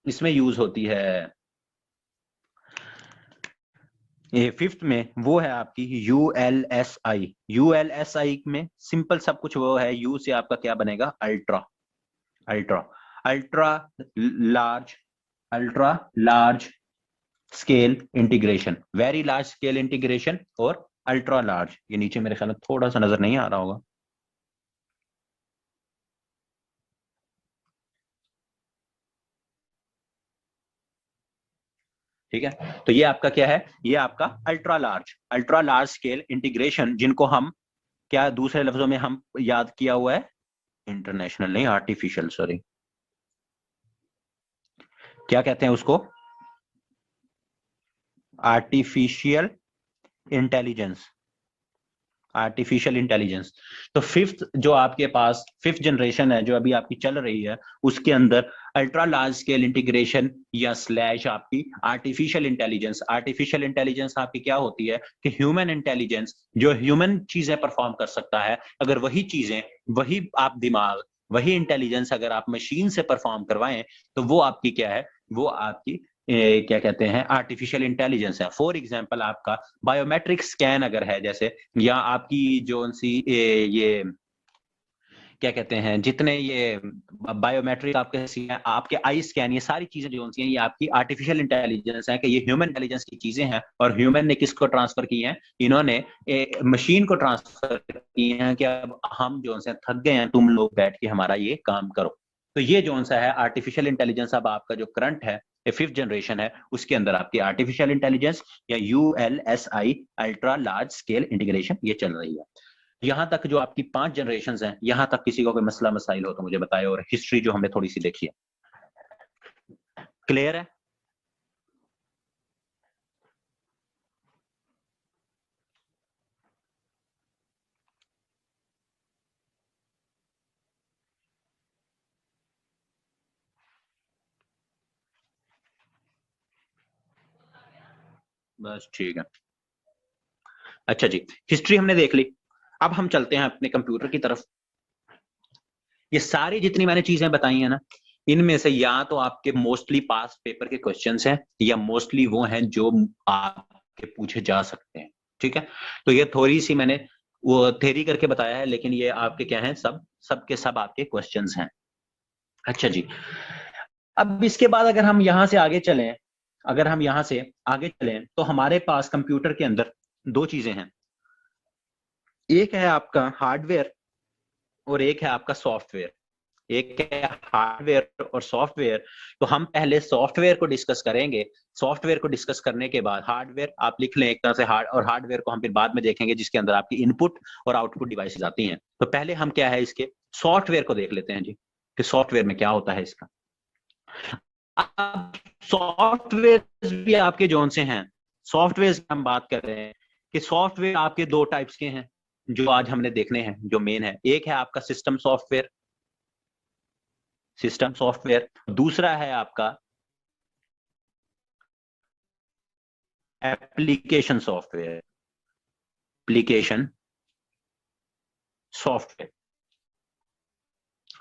इसमें यूज होती है ये फिफ्थ में, वो है आपकी ULSI। ULSI में सिंपल सब कुछ वो है, यू से आपका क्या बनेगा, ultra, ultra, ultra large, ultra large scale integration, very large scale integration और अल्ट्रा लार्ज। ये नीचे मेरे ख्याल में थोड़ा सा नजर नहीं आ रहा होगा, ठीक है। तो ये आपका क्या है, ये आपका अल्ट्रा लार्ज स्केल इंटीग्रेशन, जिनको हम क्या दूसरे लफ्जों में हम याद किया हुआ है, इंटरनेशनल नहीं, आर्टिफिशियल, सॉरी, क्या कहते हैं उसको, आर्टिफिशियल इंटेलिजेंस, आर्टिफिशियल इंटेलिजेंस। तो फिफ्थ जो आपके पास फिफ्थ जनरेशन है जो अभी आपकी चल रही है, उसके अंदर अल्ट्रा लार्ज स्केल इंटीग्रेशन या स्लैश आपकी आर्टिफिशियल इंटेलिजेंस। आर्टिफिशियल इंटेलिजेंस आपकी क्या होती है कि ह्यूमन इंटेलिजेंस, जो ह्यूमन चीजें परफॉर्म कर सकता है, अगर वही चीजें, वही आप दिमाग, वही इंटेलिजेंस अगर आप मशीन से परफॉर्म करवाएं, तो वो आपकी क्या है, वो आपकी क्या कहते हैं, आर्टिफिशियल इंटेलिजेंस है। फॉर एग्जांपल आपका बायोमेट्रिक स्कैन अगर है जैसे, या आपकी जो सी ये क्या कहते हैं, जितने ये बायोमेट्रिक आपके आई स्कैन, ये सारी चीजें जो सी हैं ये आपकी आर्टिफिशियल इंटेलिजेंस है, कि ये ह्यूमन इंटेलिजेंस की चीजें हैं, और ह्यूमन ने किसको ट्रांसफर की हैं, इन्होंने मशीन को ट्रांसफर की हैं, कि अब हम जो से थक गए हैं, तुम लोग बैठ के हमारा ये काम करो। तो ये जो सा है आर्टिफिशियल इंटेलिजेंस, अब आपका जो करंट है फिफ्थ जनरेशन है, उसके अंदर आपकी आर्टिफिशियल इंटेलिजेंस या ULSI, ultra large scale integration, ये चल रही है। यहां तक जो आपकी 5 जनरेशन हैं, यहां तक किसी को कोई मसला मसाइल हो तो मुझे बताए, और हिस्ट्री जो हमने थोड़ी सी देखी है, क्लियर है। बस ठीक है। अच्छा जी, हिस्ट्री हमने देख ली, अब हम चलते हैं अपने कंप्यूटर की तरफ। ये सारी जितनी मैंने चीजें बताई हैं ना, इनमें से या तो आपके मोस्टली पास पेपर के क्वेश्चंस हैं, या मोस्टली वो हैं जो आपके पूछे जा सकते हैं। ठीक है, तो ये थोड़ी सी मैंने वो थेरी करके बताया है, लेकिन ये आपके क्या है, सब के सब आपके क्वेश्चंस हैं। अच्छा जी, अब इसके बाद अगर हम यहां से आगे चलें, अगर हम यहां से आगे चलें तो हमारे पास कंप्यूटर के अंदर दो चीजें हैं, एक है आपका हार्डवेयर और एक है आपका सॉफ्टवेयर। एक है हार्डवेयर और सॉफ्टवेयर। तो हम पहले सॉफ्टवेयर को डिस्कस करेंगे, सॉफ्टवेयर को डिस्कस करने के बाद हार्डवेयर आप लिख लें एक तरह से, हार्डवेयर को हम फिर बाद में देखेंगे, जिसके अंदर आपकी इनपुट और आउटपुट डिवाइसेस आती हैं। तो पहले हम क्या है इसके सॉफ्टवेयर को देख लेते हैं जी, कि सॉफ्टवेयर में क्या होता है इसका। अब सॉफ्टवेयर भी आपके जोन से हैं, सॉफ्टवेयर की हम बात कर रहे हैं कि सॉफ्टवेयर आपके दो टाइप्स के हैं जो आज हमने देखने हैं, जो मेन है, एक है आपका सिस्टम सॉफ्टवेयर, सिस्टम सॉफ्टवेयर, दूसरा है आपका application software, application software.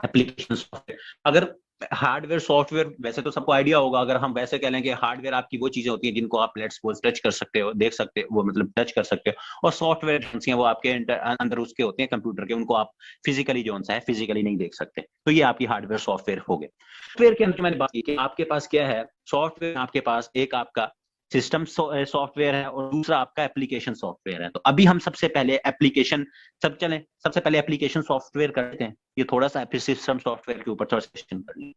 Application software. अगर हार्डवेयर सॉफ्टवेयर वैसे तो सबको आइडिया होगा, अगर हम वैसे कह लें कि हार्डवेयर आपकी वो चीजें होती हैं जिनको आप लेट्स सपोज टच कर सकते हो, देख सकते हो, वो मतलब टच कर सकते हो, और सॉफ्टवेयर जो हैं वो आपके अंदर उसके होते हैं कंप्यूटर के, उनको आप फिजिकली जो है फिजिकली नहीं देख सकते। तो ये आपकी हार्डवेयर सॉफ्टवेयर हो गए। सॉफ्टवेयर के अंदर मैंने बात की कि आपके पास क्या है, सॉफ्टवेयर आपके पास एक आपका सिस्टम सॉफ्टवेयर है और दूसरा आपका एप्लीकेशन सॉफ्टवेयर है। तो अभी हम सबसे पहले एप्लीकेशन सबसे पहले एप्लीकेशन सॉफ्टवेयर करते हैं, ये थोड़ा सा सिस्टम सॉफ्टवेयर के ऊपर थोड़ा सेशन कर लें।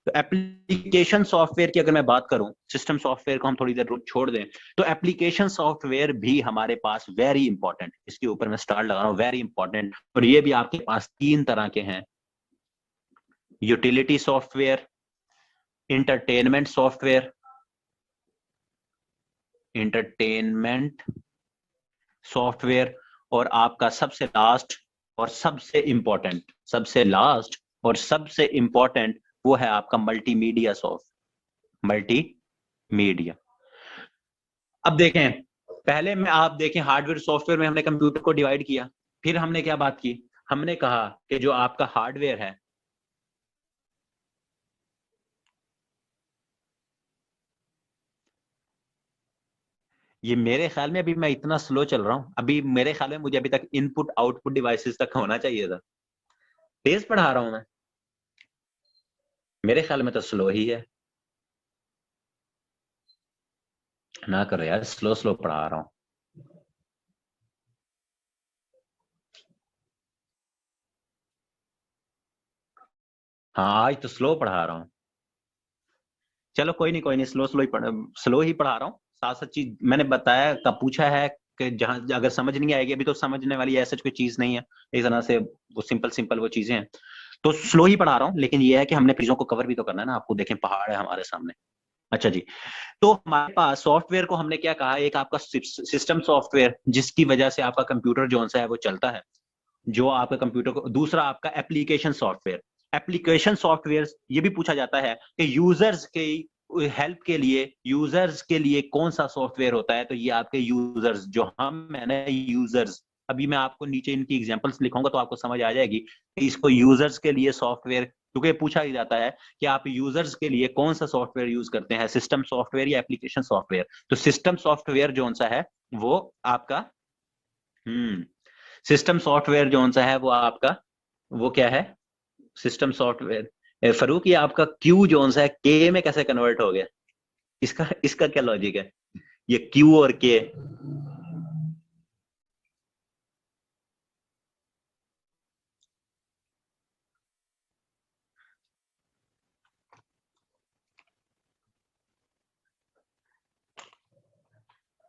तो एप्लीकेशन सॉफ्टवेयर की अगर मैं बात करूं, सिस्टम सॉफ्टवेयर को हम थोड़ी देर छोड़ दें, तो एप्लीकेशन सॉफ्टवेयर भी हमारे पास वेरी इंपॉर्टेंट, इसके ऊपर मैं स्टार लगा रहा हूं, वेरी इंपॉर्टेंट। और ये भी आपके पास 3 तरह के हैं, utility software, entertainment software, entertainment software, और आपका सबसे लास्ट और सबसे इंपॉर्टेंट, सबसे लास्ट और सबसे इंपॉर्टेंट वो है आपका मल्टीमीडिया मल्टीमीडिया। अब देखें, पहले में आप देखें हार्डवेयर सॉफ्टवेयर में हमने कंप्यूटर को डिवाइड किया, फिर हमने क्या बात की, हमने कहा कि जो आपका हार्डवेयर है, ये मेरे ख्याल में अभी मैं इतना स्लो चल रहा हूं, अभी मेरे ख्याल में मुझे अभी तक इनपुट आउटपुट डिवाइसेस तक होना चाहिए था। तेज पढ़ा रहा हूं मैं? मेरे ख्याल में तो स्लो ही है। ना करो यार, स्लो स्लो पढ़ा रहा हूं। हाँ, आज तो स्लो पढ़ा रहा हूँ। चलो कोई नहीं, स्लो ही पढ़ा रहा हूँ। साथ साथ चीज मैंने बताया का पूछा है कि जहां अगर समझ नहीं आएगी, अभी तो समझने वाली ऐसा कोई चीज नहीं है, इस तरह से वो सिंपल सिंपल वो चीजें हैं, तो स्लो ही पढ़ा रहा हूँ। लेकिन ये है कि हमने चीजों को कवर भी तो करना है ना, आपको देखें पहाड़ है हमारे सामने। अच्छा जी, तो हमारे पास सॉफ्टवेयर को हमने क्या कहा, एक आपका सिस्टम सॉफ्टवेयर जिसकी वजह से आपका कंप्यूटर जो सा है वो चलता है, जो आपका कंप्यूटर को, दूसरा आपका एप्लीकेशन सॉफ्टवेयर। एप्लीकेशन सॉफ्टवेयर ये भी पूछा जाता है कि यूजर्स के हेल्प के लिए, यूजर्स के लिए कौन सा सॉफ्टवेयर होता है, तो ये आपके यूजर्स जो हम है ना, यूजर्स, अभी मैं आपको नीचे इनकी एग्जांपल्स लिखूंगा तो आपको समझ आ जाएगी कि इसको यूजर्स के लिए सॉफ्टवेयर, क्योंकि पूछा ही जाता है कि आप यूजर्स के लिए कौन सा सॉफ्टवेयर यूज करते हैं, सिस्टम सॉफ्टवेयर या एप्लीकेशन सॉफ्टवेयर। तो सिस्टम सॉफ्टवेयर जो सा है वो आपका, सिस्टम सॉफ्टवेयर जो सा है वो आपका, वो क्या है, सिस्टम सॉफ्टवेयर। फरूक, ये आपका क्यू जो सा है के में कैसे कन्वर्ट हो गया, इसका इसका क्या लॉजिक है, ये क्यू और के?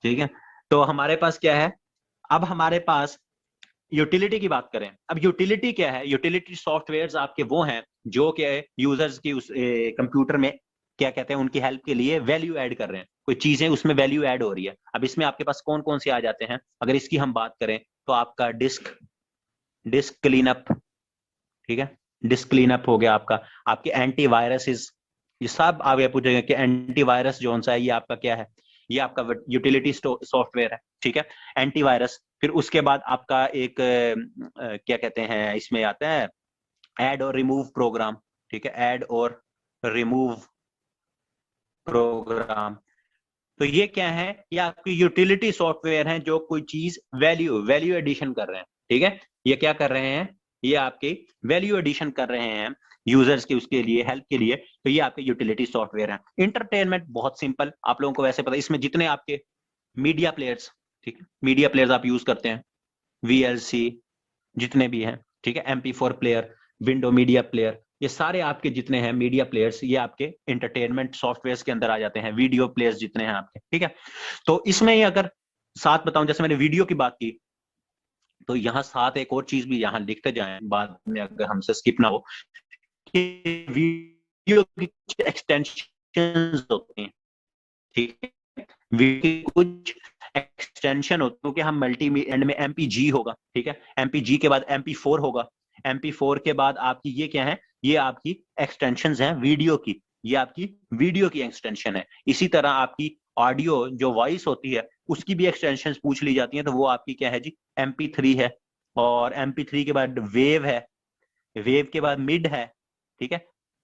ठीक है, तो हमारे पास क्या है, अब हमारे पास यूटिलिटी की बात करें। अब यूटिलिटी क्या है, यूटिलिटी सॉफ्टवेयर्स आपके वो हैं जो कि यूजर्स की उस कंप्यूटर में क्या कहते हैं, उनकी हेल्प के लिए वैल्यू ऐड कर रहे हैं, कोई चीजें उसमें वैल्यू ऐड हो रही है। अब इसमें आपके पास कौन कौन से आ जाते हैं, अगर इसकी हम बात करें तो आपका डिस्क डिस्क क्लीन अप, ठीक है, डिस्क क्लीन अप हो गया आपका, आपके एंटीवायरसेस, ये सब आगे पूछेंगे कि एंटीवायरस जो सा है ये आपका क्या है, ये आपका यूटिलिटी सॉफ्टवेयर है, ठीक है, एंटीवायरस। फिर उसके बाद आपका एक क्या कहते हैं, इसमें आता है ऐड और रिमूव प्रोग्राम, ठीक है, ऐड और रिमूव प्रोग्राम। तो ये क्या है, ये आपकी यूटिलिटी सॉफ्टवेयर है जो कोई चीज वैल्यू वैल्यू एडिशन कर रहे हैं, ठीक है, ये क्या कर रहे हैं, ये आपकी वैल्यू एडिशन कर रहे हैं यूजर्स के, उसके लिए हेल्प के लिए, तो ये आपके यूटिलिटी सॉफ्टवेयर है। इंटरटेनमेंट बहुत सिंपल, आप लोगों को वैसे पता है, इसमें जितने आपके मीडिया प्लेयर्स, ठीक है, मीडिया प्लेयर्स आप यूज करते हैं, वीएलसी जितने भी हैं, ठीक है, MP4 player, window media player, ये सारे आपके जितने हैं मीडिया प्लेयर्स, ये आपके इंटरटेनमेंट सॉफ्टवेयर के अंदर आ जाते हैं, वीडियो प्लेयर्स जितने हैं आपके, ठीक है। तो इसमें ही अगर साथ बताऊं, जैसे मैंने वीडियो की बात की, तो यहाँ साथ एक और चीज भी यहाँ लिखते जाएं बाद में अगर हमसे स्किप ना हो, कि वीडियो की कुछ एक्सटेंशन होती हैं, ठीक है, वीडियो की कुछ एक्सटेंशन होती है, क्योंकि हम मल्टी एंड में MPG होगा, ठीक है, MPG के बाद MP4 होगा, MP4 के बाद आपकी ये क्या है, ये आपकी एक्सटेंशन है वीडियो की, ये आपकी वीडियो की एक्सटेंशन है। इसी तरह आपकी ऑडियो जो वॉइस होती है उसकी भी एक्सटेंशन पूछ ली जाती है, तो वो आपकी क्या है जी, MP3 है, और MP3 के बाद वेव है, वेव के बाद मिड है, ठीक है।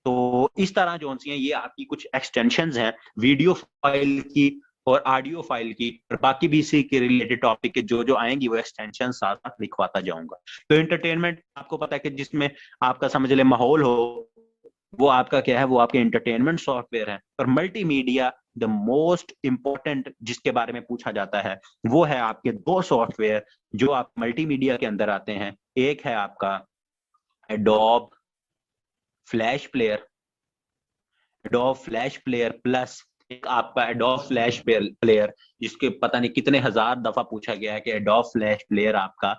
तो इस तरह जो सी हैं ये आपकी कुछ एक्सटेंशंस हैं वीडियो फाइल की और ऑडियो फाइल की, और बाकी भी इसी के रिलेटेड टॉपिक के जो जो आएंगी वो एक्सटेंशन साथ साथ लिखवाता जाऊंगा। तो एंटरटेनमेंट आपको पता है कि जिसमें आपका समझ ले माहौल हो, वो आपका क्या है, वो आपके एंटरटेनमेंट सॉफ्टवेयर है। और मल्टीमीडिया द मोस्ट इंपॉर्टेंट जिसके बारे में पूछा जाता है वो है आपके दो सॉफ्टवेयर जो आप मल्टीमीडिया के अंदर आते हैं। एक है आपका adobe flash player, adobe flash player plus एक आपका एडोब फ्लैश प्लेयर, जिसके पता नहीं कितने हजार दफा पूछा गया है कि एडोब फ्लैश प्लेयर आपका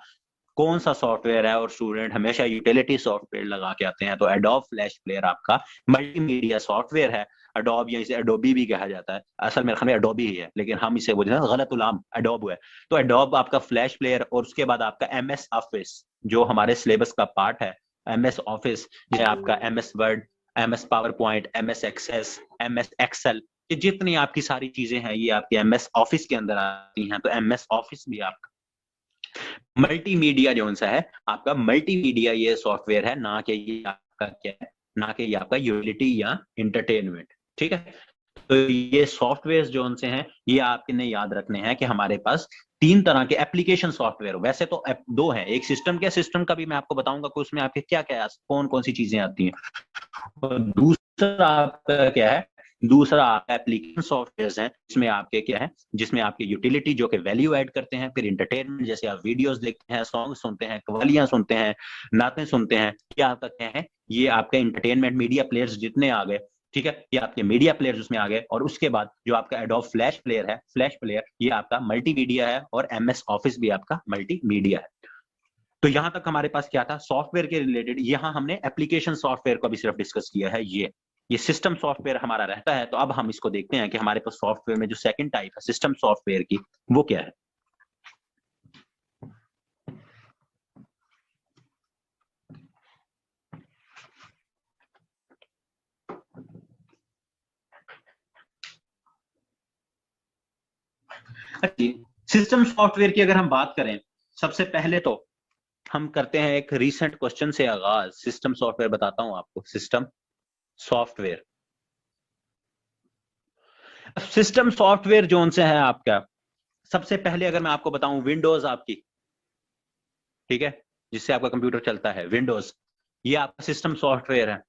कौन सा सॉफ्टवेयर है, और स्टूडेंट हमेशा यूटिलिटी सॉफ्टवेयर लगा के आते हैं। तो एडोब फ्लैश प्लेयर आपका मल्टीमीडिया सॉफ्टवेयर है। एडोब या इसे एडोबी भी कहा जाता है, असल मेरे ख्याल में एडोबी ही है, लेकिन हम इसे बोलते हैं गलत उलाम एडोब है। तो एडोब आपका फ्लैश प्लेयर, और उसके बाद आपका एमएस ऑफिस जो हमारे सिलेबस का पार्ट है। एमएस ऑफिस जिसमें आपका MS Word, MS PowerPoint, MS Access, MS Excel, ये जितनी आपकी सारी चीजें हैं ये आपके एमएस ऑफिस के अंदर आती हैं। तो एमएस ऑफिस भी आपका मल्टीमीडिया जो सा है आपका मल्टीमीडिया ये सॉफ्टवेयर है, ना कि ये आपका क्या है, ना कि ये आपका यूटिलिटी या इंटरटेनमेंट, ठीक है। तो ये सॉफ्टवेयर जो उनसे हैं ये आपने याद रखने हैं कि हमारे पास तीन तरह के एप्लीकेशन सॉफ्टवेयर, वैसे तो दो हैं, एक सिस्टम के सिस्टम का भी मैं आपको बताऊंगा कि उसमें आपके क्या क्या कौन कौन सी चीजें आती हैं। और दूसरा आपका क्या है, दूसरा एप्लीकेशन सॉफ्टवेयर है जिसमें आपके क्या है, जिसमें आपके यूटिलिटी जो कि वैल्यू ऐड करते हैं, फिर इंटरटेनमेंट जैसे आप वीडियोस देखते हैं, सॉन्ग सुनते हैं, कव्वालियां सुनते हैं, नातें सुनते हैं, ये आपका क्या है, ये आपका इंटरटेनमेंट मीडिया प्लेयर्स जितने आ गए, ठीक है, ये आपके मीडिया प्लेयर्स उसमें आ गए। और उसके बाद जो आपका एडोब फ्लैश प्लेयर है, फ्लैश प्लेयर ये आपका मल्टीमीडिया है, और एमएस ऑफिस भी आपका मल्टीमीडिया है। तो यहां तक हमारे पास क्या था सॉफ्टवेयर के रिलेटेड। यहां हमने एप्लीकेशन सॉफ्टवेयर को भी सिर्फ डिस्कस किया है, ये सिस्टम सॉफ्टवेयर हमारा रहता है। तो अब हम इसको देखते हैं कि हमारे पास सॉफ्टवेयर में जो सेकंड टाइप है सिस्टम सॉफ्टवेयर की, वो क्या है। सिस्टम सॉफ्टवेयर की अगर हम बात करें, सबसे पहले तो हम करते हैं एक रीसेंट क्वेश्चन से आगाज। सिस्टम सॉफ्टवेयर बताता हूं आपको, system software, system software zone से है आपका। सबसे पहले अगर मैं आपको बताऊं, विंडोज आपकी, ठीक है, जिससे आपका कंप्यूटर चलता है, विंडोज ये आपका सिस्टम सॉफ्टवेयर है।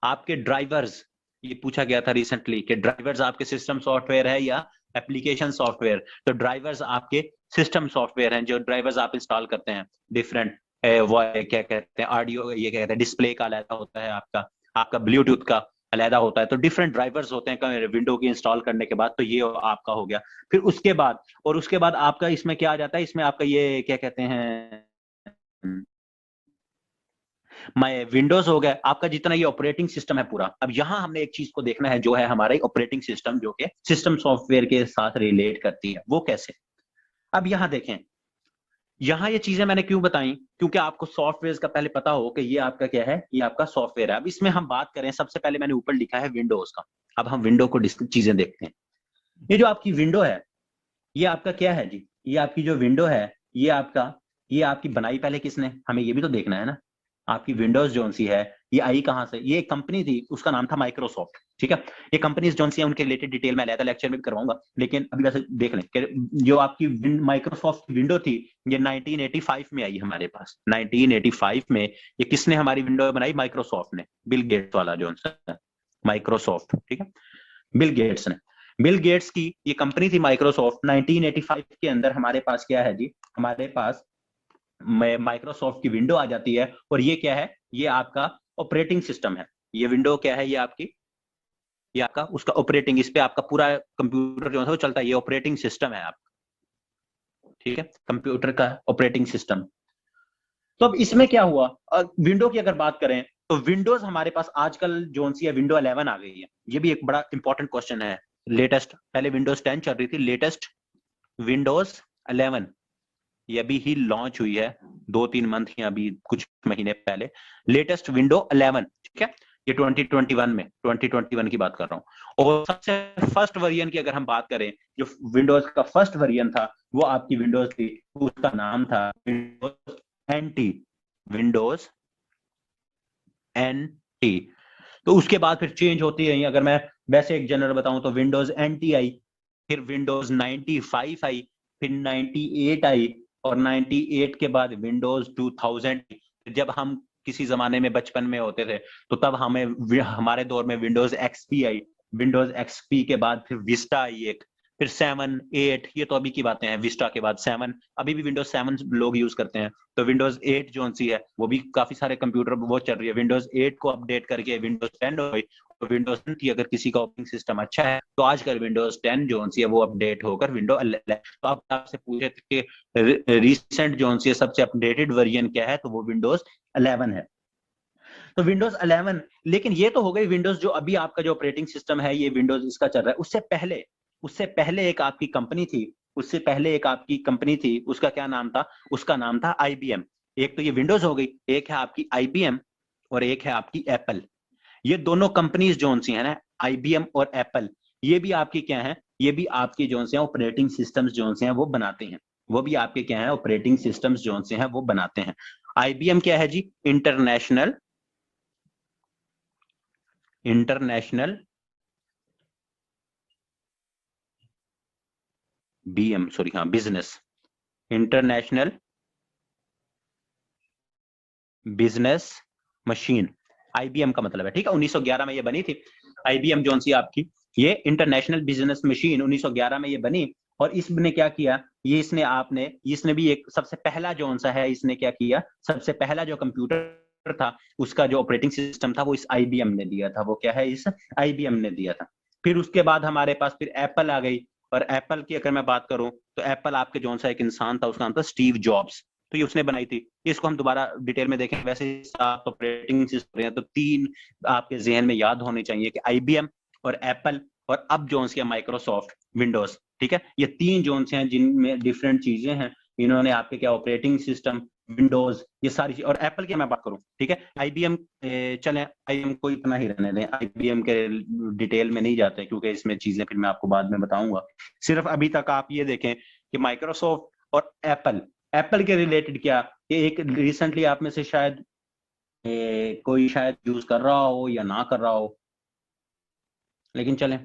आपके ड्राइवर्स, ये पूछा गया था रिसेंटली कि ड्राइवर्स आपके सिस्टम सॉफ्टवेयर है या एप्लीकेशन सॉफ्टवेयर। तो ड्राइवर्स आपके सिस्टम सॉफ्टवेयर हैं, जो ड्राइवर्स आप इंस्टॉल करते हैं डिफरेंट, वो क्या कहते हैं ऑडियो, ये क्या कहते हैं डिस्प्ले का अलग होता है, आपका आपका ब्लूटूथ का अलहदा होता है। तो डिफरेंट ड्राइवर्स होते हैं विंडो की इंस्टॉल करने के बाद। तो ये आपका हो गया। फिर उसके बाद, और उसके बाद आपका इसमें क्या आ जाता है, इसमें आपका ये क्या कहते हैं, मैं विंडोज हो गया आपका, जितना ये ऑपरेटिंग सिस्टम है पूरा। अब यहां हमने एक चीज को देखना है जो है हमारे ऑपरेटिंग सिस्टम, जो कि सिस्टम सॉफ्टवेयर के साथ रिलेट करती है। वो कैसे, अब यहां देखें, यहां ये चीजें मैंने क्यों बताई, क्योंकि आपको सॉफ्टवेयर का पहले पता हो कि ये आपका क्या है, ये आपका सॉफ्टवेयर है। अब इसमें हम बात करें, सबसे पहले मैंने ऊपर लिखा है विंडोज का। अब हम विंडो को चीजें देखते हैं। ये जो आपकी विंडो है, ये आपका क्या है जी, ये आपकी जो विंडो है, ये आपका, ये आपकी बनाई पहले किसने, हमें ये भी तो देखना है ना। आपकी विंडोज जोन सी है, ये आई कहां से, ये एक कंपनी थी, उसका नाम था माइक्रोसॉफ्ट, ठीक है। ये कंपनीज जोन सी है, उनके रिलेटेड डिटेल में अलग लेक्चर में भी करवाऊंगा, लेकिन अभी वैसे देख लें कि जो आपकी माइक्रोसॉफ्ट की विंडो थी, ये 1985 में आई हमारे पास। 1985 में ये किसने हमारी विंडो बनाई, माइक्रोसॉफ्ट ने, बिल गेट्स वाला जोन सा माइक्रोसॉफ्ट, ठीक है, बिल गेट्स ने। बिल गेट्स की ये कंपनी थी माइक्रोसॉफ्ट। 1985 के अंदर हमारे पास क्या है जी, हमारे पास माइक्रोसॉफ्ट की विंडो आ जाती है। और ये क्या है, ये आपका ऑपरेटिंग सिस्टम है। ये विंडो क्या है, ये आपकी, ये आपका उसका ऑपरेटिंग, इस पे आपका पूरा कंप्यूटर जो है वो चलता है। ये ऑपरेटिंग सिस्टम है आपका, ठीक है, कंप्यूटर का ऑपरेटिंग सिस्टम। तो अब इसमें क्या हुआ, विंडो की अगर बात करें तो विंडोज हमारे पास आजकल जो सी है विंडो 11 आ गई है। ये भी एक बड़ा इंपॉर्टेंट क्वेश्चन है। लेटेस्ट, पहले विंडोज 10 चल रही थी, लेटेस्ट विंडोज 11 ये अभी ही लॉन्च हुई है, 2-3 मंथ या अभी कुछ महीने पहले, लेटेस्ट विंडो 11, ठीक है। ये 2021 की बात कर रहा हूं। और सबसे फर्स्ट वर्जन की अगर हम बात करें, जो विंडोज का फर्स्ट वर्जन था वो आपकी विंडोज थी, उसका नाम था विंडोज एनटी, विंडोज NT। तो उसके बाद फिर चेंज होती रही। अगर मैं वैसे एक जनरल बताऊं तो विंडोज NT आई, फिर विंडोज 95 आई, फिर 98 आई, और 98 के बाद विंडोज 2000। जब हम किसी जमाने में बचपन में होते थे तो तब हमें हमारे दौर में विंडोज XP आई, विंडोज XP के बाद फिर विस्टा आई एक, फिर 7 8, ये तो अभी की बातें हैं। विस्टा के बाद 7, अभी भी विंडोज 7 लोग यूज करते हैं। तो विंडोज 8 जो सी है वो भी काफी सारे कंप्यूटर वो चल रही है। विंडोज 8 को अपडेट करके विंडोज 10 हो गई। तो विंडोज 10 की अगर किसी का ऑपरेटिंग सिस्टम अच्छा है तो आजकल विंडोज 10 जो सी है वो अपडेट होकर विंडोज 11। तो आप आपसे पूछे थे कि रिसेंट जो सी है सबसे अपडेटेड वर्जन क्या है, तो वो विंडोज 11 है। तो विंडोज 11, लेकिन ये तो हो गई विंडोज जो अभी आपका जो ऑपरेटिंग सिस्टम है ये विंडोज इसका चल रहा है। उससे पहले एक आपकी कंपनी थी, उसका क्या नाम था? उसका नाम था IBM। एक तो ये विंडोज हो गई, एक है आपकी IBM और एक है आपकी एप्पल। ये दोनों कंपनीज जो सी है ना, IBM और एप्पल, ये भी आपकी क्या है, ये भी आपकी जो से ऑपरेटिंग सिस्टम्स जो से हैं वो बनाते हैं। वो भी आपके क्या है, ऑपरेटिंग सिस्टम्स जो से हैं वो बनाते हैं। IBM क्या है जी? International business, international business machine, IBM का मतलब है, ठीक है। 1911 में ये बनी थी IBM जो सी आपकी, ये इंटरनेशनल बिजनेस मशीन 1911 में ये बनी। और इसने क्या किया, इसने भी एक सबसे पहला जो सा है, इसने क्या किया, सबसे पहला जो कंप्यूटर था उसका जो ऑपरेटिंग सिस्टम था वो इस IBM ने दिया था। वो क्या है, इस IBM ने दिया था। फिर उसके बाद हमारे पास फिर एप्पल आ गई। और एप्पल की अगर मैं बात करूं तो एप्पल आपके जो सा एक इंसान था, उसका नाम था स्टीव जॉब्स। तो ये उसने बनाई थी। इसको हम दोबारा डिटेल में देखें। वैसे आप ऑपरेटिंग सिस्टम है तो 3 आपके जहन में याद होने चाहिए कि IBM और एप्पल और अब जो है माइक्रोसॉफ्ट विंडोज, ठीक है। ये 3 जोन्स हैं जिनमें डिफरेंट चीजें हैं। इन्होंने आपके क्या ऑपरेटिंग सिस्टम, विंडोज, ये सारी चीज। और एप्पल की मैं बात करूं, ठीक है। IBM चलें, IBM को इतना ही रहने दें, IBM के डिटेल में नहीं जाते क्योंकि इसमें चीजें फिर मैं आपको बाद में बताऊंगा। सिर्फ अभी तक आप ये देखें कि माइक्रोसॉफ्ट और एप्पल के रिलेटेड क्या, ये एक रिसेंटली आप में से शायद कोई शायद यूज कर रहा हो या ना कर रहा हो, लेकिन चलें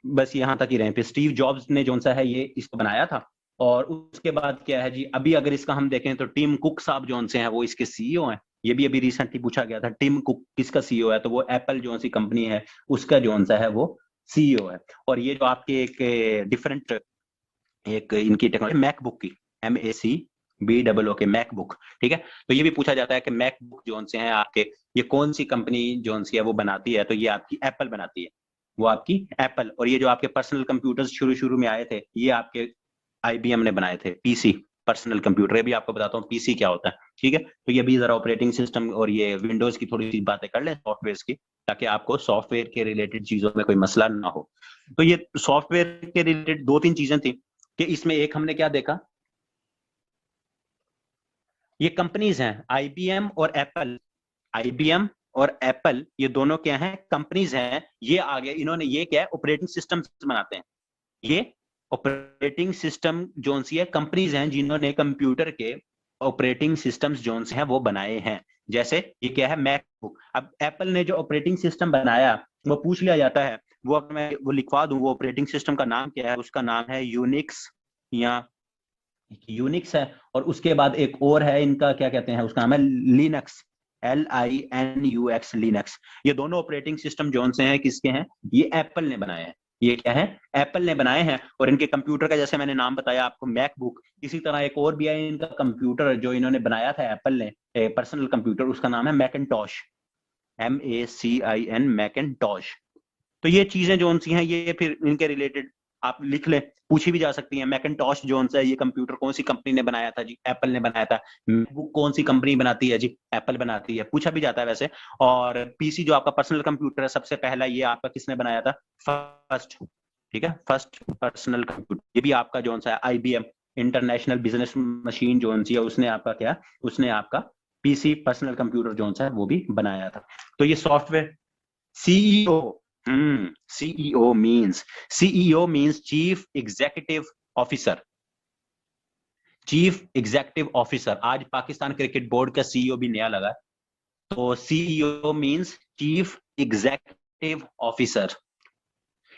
बस यहां तक ही रहे। फिर स्टीव जॉब्स ने जो सा है ये इसको बनाया था। और उसके बाद क्या है जी, अभी अगर इसका हम देखें तो टिम कुक साहब जो से हैं वो इसके CEO हैं। ये भी अभी रिसेंटली पूछा गया था, टिम कुक किसका CEO है, तो वो एप्पल जो सी कंपनी है उसका जो सा है वो CEO है। और ये जो आपके एक डिफरेंट एक इनकी टेक्नोलॉजी मैकबुक की, MACBOO के मैकबुक, ठीक है। तो ये भी पूछा जाता है कि मैकबुक जो से हैं आपके, ये कौन सी कंपनी जो सी है वो बनाती है, तो ये आपकी एप्पल बनाती है, वो आपकी एप्पल। और ये जो आपके पर्सनल कंप्यूटर्स शुरू शुरू में आए थे ये आपके IBM ने बनाए थे, PC पर्सनल कंप्यूटर। ये भी आपको बताता हूँ PC क्या होता है, ठीक है। तो ये भी जरा ऑपरेटिंग सिस्टम और ये विंडोज की थोड़ी सी बातें कर लें सॉफ्टवेयर की, ताकि आपको सॉफ्टवेयर के रिलेटेड चीजों में कोई मसला ना हो। तो ये सॉफ्टवेयर के रिलेटेड 2-3 चीजें थी कि इसमें एक हमने क्या देखा, ये कंपनीज हैं IBM और एप्पल, ये दोनों क्या हैं, कंपनीज हैं। ये आगे इन्होंने ये क्या है, ऑपरेटिंग सिस्टम बनाते हैं। ये ऑपरेटिंग सिस्टम जो सी है, कंपनीज हैं जिन्होंने कंप्यूटर के ऑपरेटिंग सिस्टम्स जो हैं वो बनाए हैं। जैसे ये क्या है, मैकबुक। अब एप्पल ने जो ऑपरेटिंग सिस्टम बनाया वो पूछ लिया जाता है, वो अगर मैं वो लिखवा दूं, वो ऑपरेटिंग सिस्टम का नाम क्या है, उसका नाम है यूनिक्स या यूनिक्स है। और उसके बाद एक और है, इनका क्या कहते हैं, उसका नाम है लिनक्स, LINUX, लिनक्स। ये दोनों ऑपरेटिंग सिस्टम जो से हैं किसके हैं, ये एप्पल ने बनाए हैं। ये क्या है, एप्पल ने बनाए हैं। और इनके कंप्यूटर का जैसे मैंने नाम बताया आपको मैकबुक, इसी तरह एक और भी है इनका कंप्यूटर जो इन्होंने बनाया था एप्पल ने, पर्सनल कंप्यूटर, उसका नाम है मैकिन्टॉश, MACIN, मैकिन्टॉश। तो ये चीजें जो सी हैं ये फिर इनके रिलेटेड आप लिख लें, पूछी भी जा सकती हैं। मैकिन्टॉश जो सा है ये कंप्यूटर कौन सी कंपनी ने बनाया था जी, एप्पल ने बनाया था। मैकबुक कौन सी कंपनी बनाती है जी, एप्पल बनाती है, पूछा भी जाता है वैसे। और PC जो आपका पर्सनल कंप्यूटर है सबसे पहला, ये आपका किसने बनाया था, फर्स्ट, ठीक है, फर्स्ट पर्सनल कंप्यूटर। ये भी आपका जो सा है IBM इंटरनेशनल बिजनेस मशीन जो सी है, उसने आपका क्या, उसने आपका PC पर्सनल कंप्यूटर जो सा है वो भी बनाया था। तो ये software CEO, CEO means chief executive officer, chief executive officer. आज पाकिस्तान क्रिकेट बोर्ड का CEO भी नया लगा है, तो CEO means chief executive officer.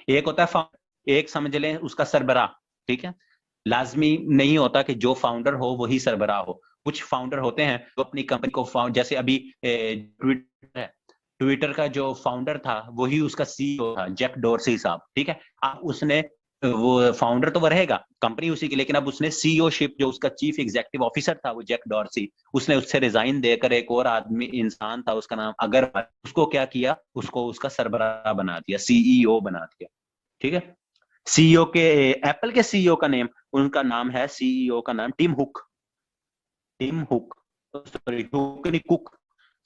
एक होता है फाउंडर, एक समझ लें उसका सरबराह, ठीक है। लाजमी नहीं होता कि जो फाउंडर हो वही सरबराह हो। कुछ फाउंडर होते हैं जो अपनी कंपनी को जैसे अभी ट्विटर है, ट्विटर का जो फाउंडर था वही उसका सीईओ था, जैक डोर्सी साहब, ठीक है। अब उसने वो फाउंडर तो वो रहेगा, कंपनी उसी की, लेकिन अब उसने सीईओ शिप, जो उसका चीफ एग्जीक्यूटिव ऑफिसर था वो जैक डॉर्सी, उसने उससे रिजाइन देकर एक और आदमी इंसान था उसका नाम अगरवाल, उसको क्या किया, उसको उसका सरबराह बना दिया, सीईओ बना दिया, ठीक है। सीईओ के, एप्पल के सीईओ का नेम, उनका नाम है, सीईओ का नाम Tim Hook, Tim Hook, sorry Hook नहीं, Cook,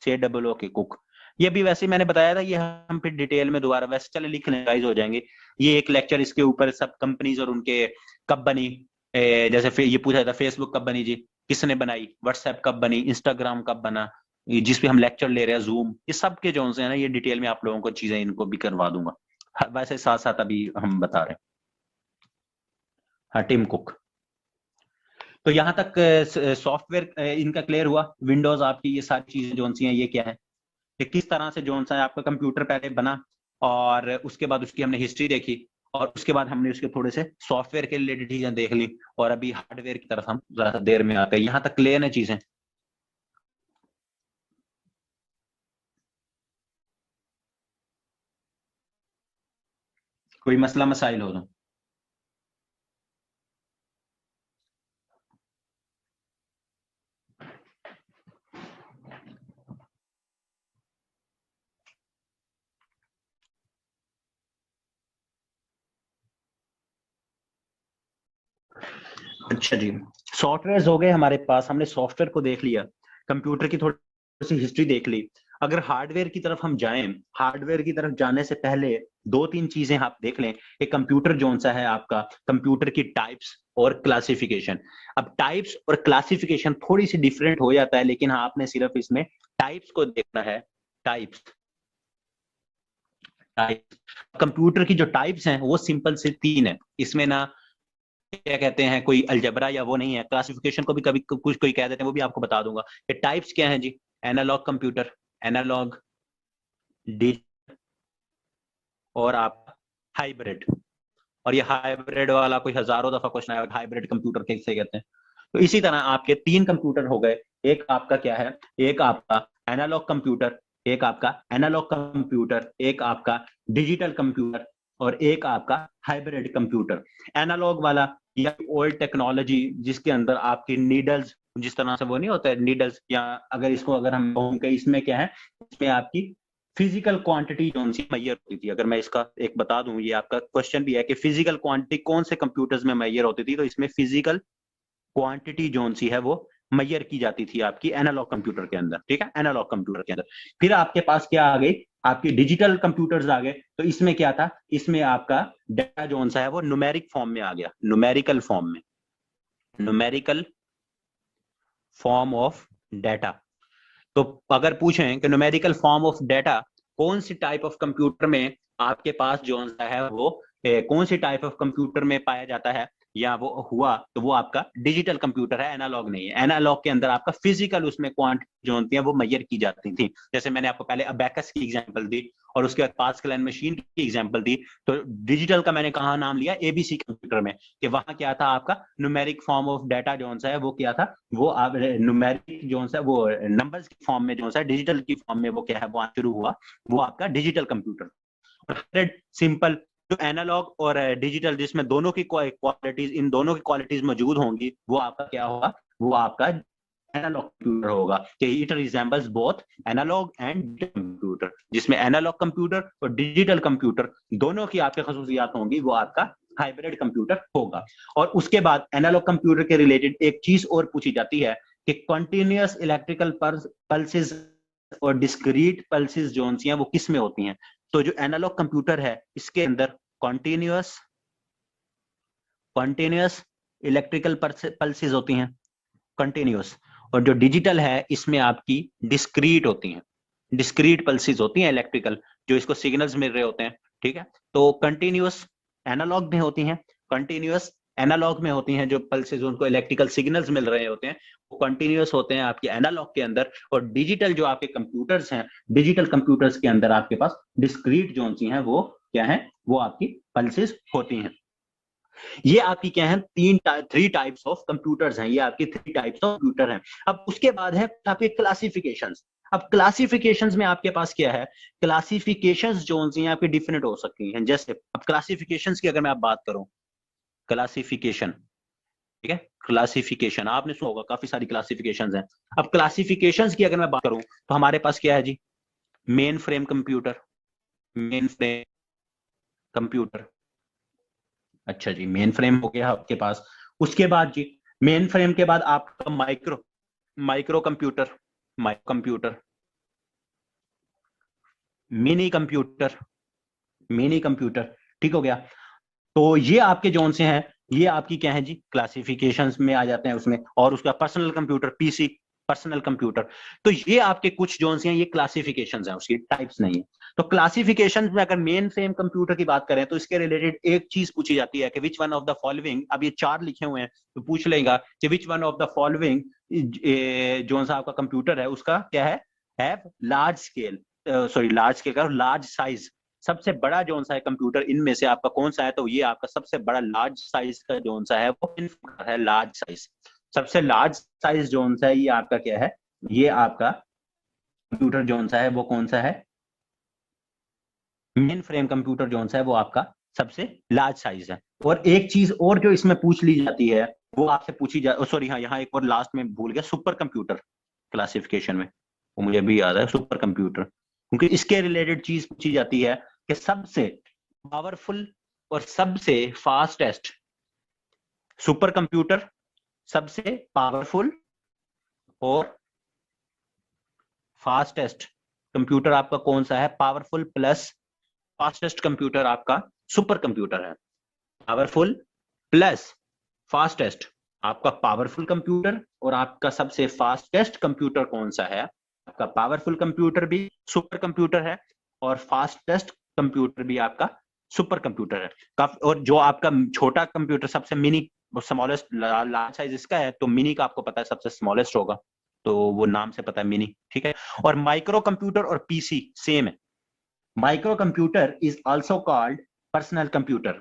C double O K Cook. ये भी वैसे मैंने बताया था, ये हम फिर डिटेल में दोबारा वैसे चले लिख लें, गाइस हो जाएंगे। ये एक लेक्चर इसके ऊपर, सब कंपनीज और उनके कब बनी, जैसे ये पूछा था फेसबुक कब बनी जी, किसने बनाई, व्हाट्सएप कब बनी, इंस्टाग्राम कब बना, जिस पे हम लेक्चर ले रहे हैं जूम, ये सब के जो है ना, ये डिटेल में आप लोगों को चीजें इनको भी करवा दूंगा। वैसे साथ साथ अभी हम बता रहे हैं। हाँ, टिम कुक। तो यहाँ तक सॉफ्टवेयर इनका क्लियर हुआ। विंडोज आपकी ये सारी चीजें जो सी हैं ये क्या है, कि किस तरह से जो सा है आपका कंप्यूटर पहले बना, और उसके बाद उसकी हमने हिस्ट्री देखी, और उसके बाद हमने उसके थोड़े से सॉफ्टवेयर के रिलेटेड चीजें देख ली, और अभी हार्डवेयर की तरफ हम ज्यादा देर में आते हैं। यहाँ तक क्लियर है चीजें? कोई मसला मसाइल हो तो? अच्छा जी, सॉफ्टवेयर हो गए हमारे पास, हमने सॉफ्टवेयर को देख लिया, कंप्यूटर की थोड़ी सी हिस्ट्री देख ली। अगर हार्डवेयर की तरफ हम जाएं, हार्डवेयर की तरफ जाने से पहले दो तीन चीजें आप देख लें कि कंप्यूटर जो सा है आपका, कंप्यूटर की टाइप्स और क्लासिफिकेशन। अब टाइप्स और क्लासिफिकेशन थोड़ी सी डिफरेंट हो जाता है, लेकिन हाँ, आपने सिर्फ इसमें टाइप्स को देखना है। टाइप्स, टाइप्स कंप्यूटर की जो टाइप्स हैं वो सिंपल से तीन है, इसमें ना क्या कहते हैं कोई अलजबरा या वो नहीं है। क्लासिफिकेशन को भी कभी कुछ कोई कह देते हैं, वो भी आपको बता दूंगा। ये टाइप्स क्या है जी? एनालॉग कंप्यूटर, एनालॉग, डिजिटल, और आप हाइब्रिड। और ये हाइब्रिड वाला कोई हजारों दफा क्वेश्चन आया, हाइब्रिड कंप्यूटर कैसे कहते हैं। तो इसी तरह आपके तीन कंप्यूटर हो गए। एक आपका क्या है, एक आपका एनालॉग कंप्यूटर, एक आपका एनालॉग कंप्यूटर, एक आपका डिजिटल कंप्यूटर, और एक आपका हाइब्रिड कंप्यूटर। एनालॉग वाला या ओल्ड टेक्नोलॉजी, जिसके अंदर आपकी नीडल्स, जिस तरह से वो नहीं होता है नीडल्स, या अगर इसको अगर हम कहें, इसमें क्या है, इसमें आपकी फिजिकल क्वांटिटी कौन सी मैयर होती थी। अगर मैं इसका एक बता दूं, ये आपका क्वेश्चन भी है कि फिजिकल क्वांटिटी कौन से कंप्यूटर्स में मैयर होती थी, तो इसमें फिजिकल क्वांटिटी जोन सी है वो मैयर की जाती थी आपकी एनालॉग कंप्यूटर के अंदर, ठीक है, एनालॉग कंप्यूटर के अंदर। फिर आपके पास क्या आ गई, आपकी डिजिटल कंप्यूटर्स आ गए। तो इसमें क्या था, इसमें आपका डाटा जोन सा है वो न्यूमेरिक फॉर्म में आ गया, न्यूमेरिकल फॉर्म में, न्यूमेरिकल फॉर्म ऑफ डाटा। तो अगर पूछें कि न्यूमेरिकल फॉर्म ऑफ डाटा कौन सी टाइप ऑफ कंप्यूटर में आपके पास जो है वो कौन सी टाइप ऑफ कंप्यूटर में पाया जाता है या वो हुआ, तो वो आपका डिजिटल कंप्यूटर है, एनालॉग नहीं है। एनालॉग के अंदर आपका फिजिकल उसमें क्वांटिटी जो होती है वो मैयर की जाती थी। जैसे मैंने आपको पहले अबैकस की एग्जांपल दी, और उसके बाद पास्कल एंड मशीन की एग्जांपल दी। तो डिजिटल का मैंने कहा नाम लिया एबीसी कंप्यूटर में, कि वहां क्या था आपका न्यूमेरिक फॉर्म ऑफ डाटा जो है वो क्या था, वो आप न्यूमेरिक जो है वो नंबर्स की फॉर्म में जो है, डिजिटल की फॉर्म में वो क्या है वो शुरू हुआ, वो आपका डिजिटल कंप्यूटर। सिंपल, जो एनालॉग और डिजिटल जिसमें दोनों की क्वालिटीज, इन दोनों की क्वालिटीज मौजूद होंगी, वो आपका क्या होगा, वो आपका एनालॉग कंप्यूटर होगा, कि it resembles both analog and computer, जिसमें एनालॉग कंप्यूटर और डिजिटल कंप्यूटर दोनों की आपके खसूसियात होंगी, वो आपका हाइब्रिड कंप्यूटर होगा। और उसके बाद एनालॉग कंप्यूटर के रिलेटेड एक चीज और पूछी जाती है कि कंटिन्यूअस इलेक्ट्रिकल पल्सेस और डिस्क्रीट पल्सेस जो हैं वो किस में होती हैं। तो जो एनालॉग कंप्यूटर है इसके अंदर कॉन्टिन्यूअस कॉन्टिन्यूअस इलेक्ट्रिकल पल्सेस होती हैं, कंटिन्यूअस। और जो डिजिटल है इसमें आपकी डिस्क्रीट होती हैं, डिस्क्रीट पल्सेस होती हैं इलेक्ट्रिकल, जो इसको सिग्नल्स मिल रहे होते हैं, ठीक है। तो कंटिन्यूअस एनालॉग में होती हैं, कंटिन्यूअस एनालॉग में होती हैं जो पल्सेस, उनको इलेक्ट्रिकल सिग्नल्स मिल रहे होते हैं, वो कंटिन्यूअस होते हैं आपके एनालॉग के अंदर। और डिजिटल जो आपके कंप्यूटर्स हैं, डिजिटल कंप्यूटर्स के अंदर आपके पास डिस्क्रीट जोन सी हैं, वो क्या है, वो आपकी पल्सेस होती हैं। ये आपकी क्या है, थ्री टाइप्स ऑफ कंप्यूटर्स हैं, ये आपकी थ्री टाइप्स ऑफ कंप्यूटर हैं। अब उसके बाद है आपके क्लासिफिकेशंस। अब क्लासिफिकेशंस में आपके पास क्या है, क्लासिफिकेशंस जो हैं आपकी डिफरेंट हो सकती हैं। जैसे अब क्लासिफिकेशंस की अगर मैं आप बात करूं, क्लासिफिकेशन, ठीक है, क्लासिफिकेशन आपने सुना होगा, काफी सारी क्लासिफिकेशंस हैं। अब क्लासिफिकेशंस की अगर मैं बात करूं तो हमारे पास क्या है जी, mainframe computer, mainframe computer, अच्छा जी, मेन फ्रेम हो गया आपके पास। उसके बाद जी, मेन फ्रेम के बाद आपका micro micro computer, micro computer, mini computer, mini computer, ठीक हो गया। तो ये आपके जोन से हैं, ये आपकी क्या है जी, क्लासिफिकेशंस में आ जाते हैं उसमें। और उसका personal computer, PC, personal computer. तो ये आपके कुछ जोन से हैं, ये क्लासिफिकेशंस हैं, उसकी टाइप्स नहीं है। तो क्लासिफिकेशंस में अगर मेन फ्रेम कंप्यूटर की बात करें तो इसके रिलेटेड एक चीज पूछी जाती है कि which one of the following, अब ये चार लिखे हुए हैं तो पूछ लेगा कि which one of the following जो सा आपका कंप्यूटर है उसका क्या है large scale, sorry large scale का लार्ज साइज, सबसे बड़ा जोन सा है कंप्यूटर इनमें से आपका कौन सा है, तो ये आपका सबसे बड़ा लार्ज साइज का जोन सा है वो है लार्ज साइज। सबसे लार्ज साइज जोन सा है ये आपका क्या है, ये आपका कंप्यूटर जोन सा है वो कौन सा है, मेन फ्रेम कंप्यूटर जोन सा है वो आपका सबसे लार्ज साइज है। और एक चीज और जो इसमें पूछ ली जाती है वो आपसे पूछी जा, सॉरी हाँ, यहाँ एक और लास्ट में भूल गया, सुपर कंप्यूटर क्लासिफिकेशन में, वो मुझे भी याद है सुपर कंप्यूटर, क्योंकि इसके रिलेटेड चीज पूछी जाती है कि सबसे पावरफुल और सबसे फास्टेस्ट सुपर कंप्यूटर, सबसे पावरफुल और फास्टेस्ट कंप्यूटर आपका कौन सा है, पावरफुल प्लस फास्टेस्ट कंप्यूटर आपका सुपर कंप्यूटर है। पावरफुल प्लस फास्टेस्ट आपका पावरफुल कंप्यूटर, और आपका सबसे फास्टेस्ट कंप्यूटर कौन सा है, आपका पावरफुल कंप्यूटर भी सुपर कंप्यूटर है और फास्टेस्ट कंप्यूटर भी आपका सुपर कंप्यूटर है। और जो आपका छोटा कंप्यूटर सबसे मिनी स्मॉलेस्ट लार्ज साइज इसका है, तो मिनी का आपको पता है सबसे स्मॉलेस्ट होगा, तो वो नाम से पता है मिनी, ठीक है। और माइक्रो कंप्यूटर और पीसी सेम है। Micro computer is also called personal computer,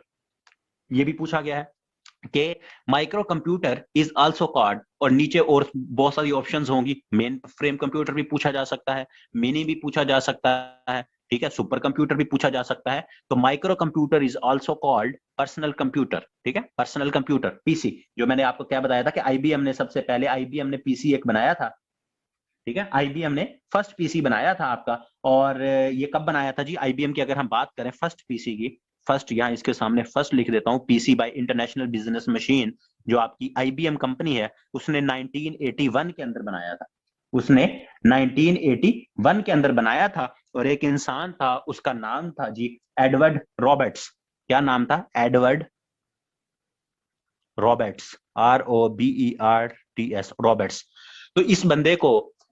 ये भी पूछा गया है कि micro computer is also called, और नीचे और बहुत सारी ऑप्शंस होंगी, मेन फ्रेम कंप्यूटर भी पूछा जा सकता है, मिनी भी पूछा जा सकता है, ठीक है, सुपर कंप्यूटर भी पूछा जा सकता है। तो micro computer is also called personal computer, ठीक है, पर्सनल कंप्यूटर, पीसी। जो मैंने आपको क्या बताया था कि आईबीएम ने सबसे पहले आईबीएम ने पीसी एक बनाया था, ठीक है, आईबीएम ने फर्स्ट पीसी बनाया था आपका। और ये कब बनाया था जी, आईबीएम की अगर हम बात करें फर्स्ट पीसी की, फर्स्ट यहाँ इसके सामने फर्स्ट लिख देता हूँ, PC bye international business machine, जो आपकी आईबीएम कंपनी है, उसने 1981 के अंदर बनाया था, उसने 1981 के अंदर बनाया था। और एक इंसान था, उसका नाम था जी एडवर्ड रॉबर्ट्स। क्या नाम था, एडवर्ड रॉबर्ट्स, ROBERTS, रॉबर्ट्स। तो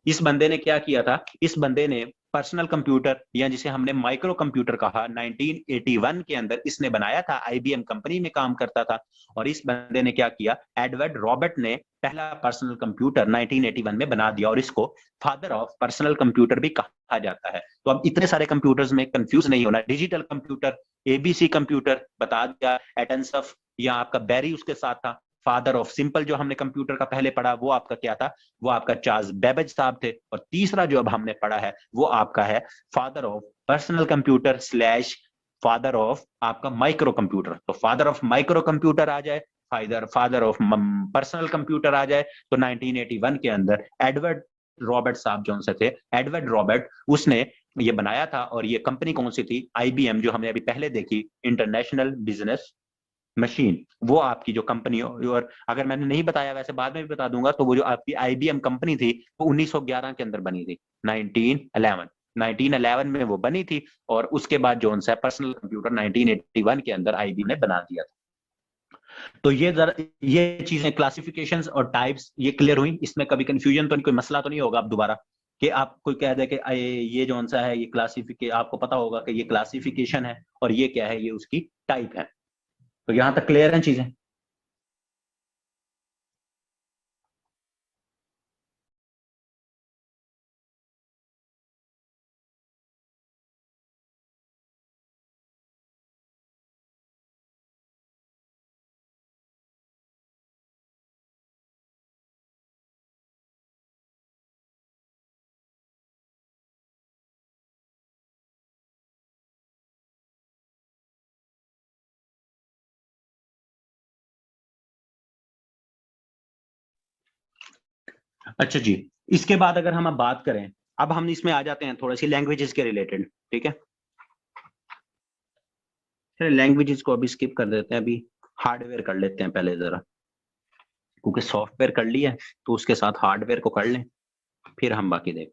इस बंदे ने क्या किया था, इस बंदे ने पर्सनल कंप्यूटर, या जिसे हमने माइक्रो कंप्यूटर कहा, 1981 के अंदर इसने बनाया था, आईबीएम कंपनी में काम करता था। और इस बंदे ने क्या किया, एडवर्ड रॉबर्ट ने पहला पर्सनल कंप्यूटर 1981 में बना दिया, और इसको फादर ऑफ पर्सनल कंप्यूटर भी कहा जाता है। तो अब इतने सारे कंप्यूटर्स में कंफ्यूज नहीं होना, डिजिटल कंप्यूटर, एबीसी कंप्यूटर बता दिया, एटनसफ या आपका बैरी उसके साथ था। फादर ऑफ सिंपल जो हमने कंप्यूटर का पहले पढ़ा वो आपका क्या था, वो आपका चार्ल्स बेबेज साहब थे। और तीसरा जो अब हमने पढ़ा है वो आपका है father of personal computer slash father of आपका माइक्रो कंप्यूटर। तो फादर ऑफ माइक्रो कंप्यूटर आ जाए, फादर ऑफ पर्सनल कंप्यूटर आ जाए, तो 1981 के अंदर एडवर्ड रॉबर्ट साहब जो से थे, एडवर्ड रॉबर्ट, उसने ये बनाया था। और ये कंपनी कौन सी थी, आईबीएम, जो हमने अभी पहले देखी, इंटरनेशनल बिजनेस मशीन, वो आपकी जो कंपनी। और अगर मैंने नहीं बताया, वैसे बाद में भी बता दूंगा, तो वो जो आपकी आईबीएम कंपनी थी वो 1911 के अंदर बनी थी, 1911 में वो बनी थी। और उसके बाद जो सा पर्सनल कंप्यूटर 1981 के अंदर आईबीएम ने बना दिया था। तो ये चीजें क्लासिफिकेशंस और टाइप्स ये क्लियर हुई, इसमें कभी कंफ्यूजन तो नहीं, कोई मसला तो नहीं होगा अब दोबारा कि आप कोई कह दे कि ये जो सा है ये क्लासिफिकेशन, आपको पता होगा कि ये क्लासिफिकेशन है और ये क्या है, ये उसकी टाइप है। तो यहां तक क्लियर है चीजें। अच्छा जी, इसके बाद अगर हम अब बात करें, अब हम इसमें आ जाते हैं थोड़ी सी लैंग्वेजेस के रिलेटेड, ठीक है। चलिए लैंग्वेजेस को अभी स्किप कर देते हैं, अभी हार्डवेयर कर लेते हैं पहले जरा, क्योंकि सॉफ्टवेयर कर लिया है तो उसके साथ हार्डवेयर को कर लें, फिर हम बाकी देखें।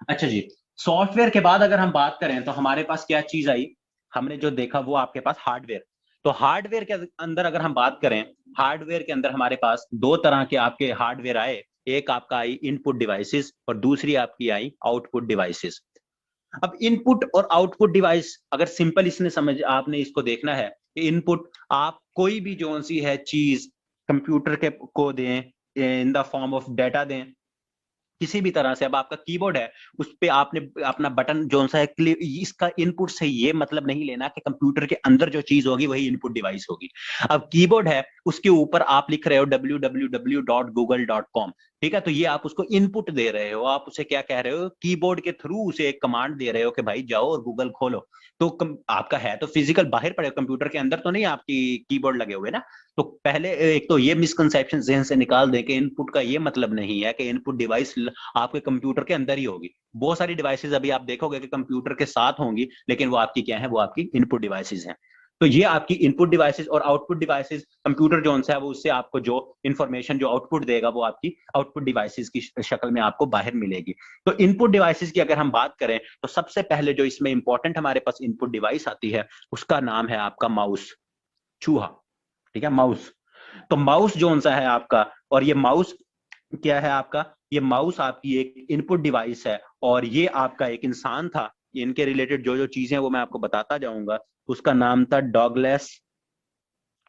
अच्छा जी, सॉफ्टवेयर के बाद अगर हम बात करें तो हमारे पास क्या चीज आई, हमने जो देखा वो आपके पास हार्डवेयर। तो हार्डवेयर के अंदर अगर हम बात करें, हार्डवेयर के अंदर हमारे पास दो तरह के आपके हार्डवेयर आए, एक आपका आई इनपुट डिवाइसेस और दूसरी आपकी आई आउटपुट डिवाइसेस। अब इनपुट और आउटपुट डिवाइस अगर सिंपल इसने समझ आपने इसको देखना है कि इनपुट आप कोई भी जो सी है चीज कंप्यूटर के को दें, in the form of data दें, किसी भी तरह से। अब आपका कीबोर्ड है, उस पे आपने अपना बटन जो सा है इसका इनपुट से ये मतलब नहीं लेना कि कंप्यूटर के अंदर जो चीज होगी वही इनपुट डिवाइस होगी। अब कीबोर्ड है, उसके ऊपर आप लिख रहे हो www.google.com, ठीक है, तो ये आप उसको इनपुट दे रहे हो, आप उसे क्या कह रहे हो, कीबोर्ड के थ्रू उसे एक कमांड दे रहे हो कि भाई जाओ और गूगल खोलो। तो आपका है तो फिजिकल बाहर पड़े, कंप्यूटर के अंदर तो नहीं आपकी कीबोर्ड लगे हुए ना। तो पहले एक तो ये मिसकंसेप्शन जहन से निकाल दें कि इनपुट का ये मतलब नहीं है कि इनपुट डिवाइस आपके कंप्यूटर के अंदर ही होगी। बहुत सारी डिवाइसेस अभी आप देखोगे कि कंप्यूटर के साथ होंगी, लेकिन वो आपकी क्या है, वो आपकी इनपुट डिवाइसेस हैं। तो ये आपकी इनपुट डिवाइसेस और आउटपुट डिवाइसेस, कंप्यूटर जो है वो उससे आपको जो इंफॉर्मेशन जो आउटपुट देगा वो आपकी आउटपुट डिवाइसेस की शक्ल में आपको बाहर मिलेगी। तो इनपुट डिवाइसेस की अगर हम बात करें तो सबसे पहले जो इसमें इंपॉर्टेंट हमारे पास इनपुट डिवाइस आती है, उसका नाम है आपका माउस, चूहा, ठीक है, माउस। तो माउस जो सा है आपका, और ये माउस क्या है आपका, ये माउस आपकी एक इनपुट डिवाइस है, और ये आपका एक इंसान था। इनके रिलेटेड जो जो चीजें वो मैं आपको बताता जाऊंगा। उसका नाम था डॉगलेस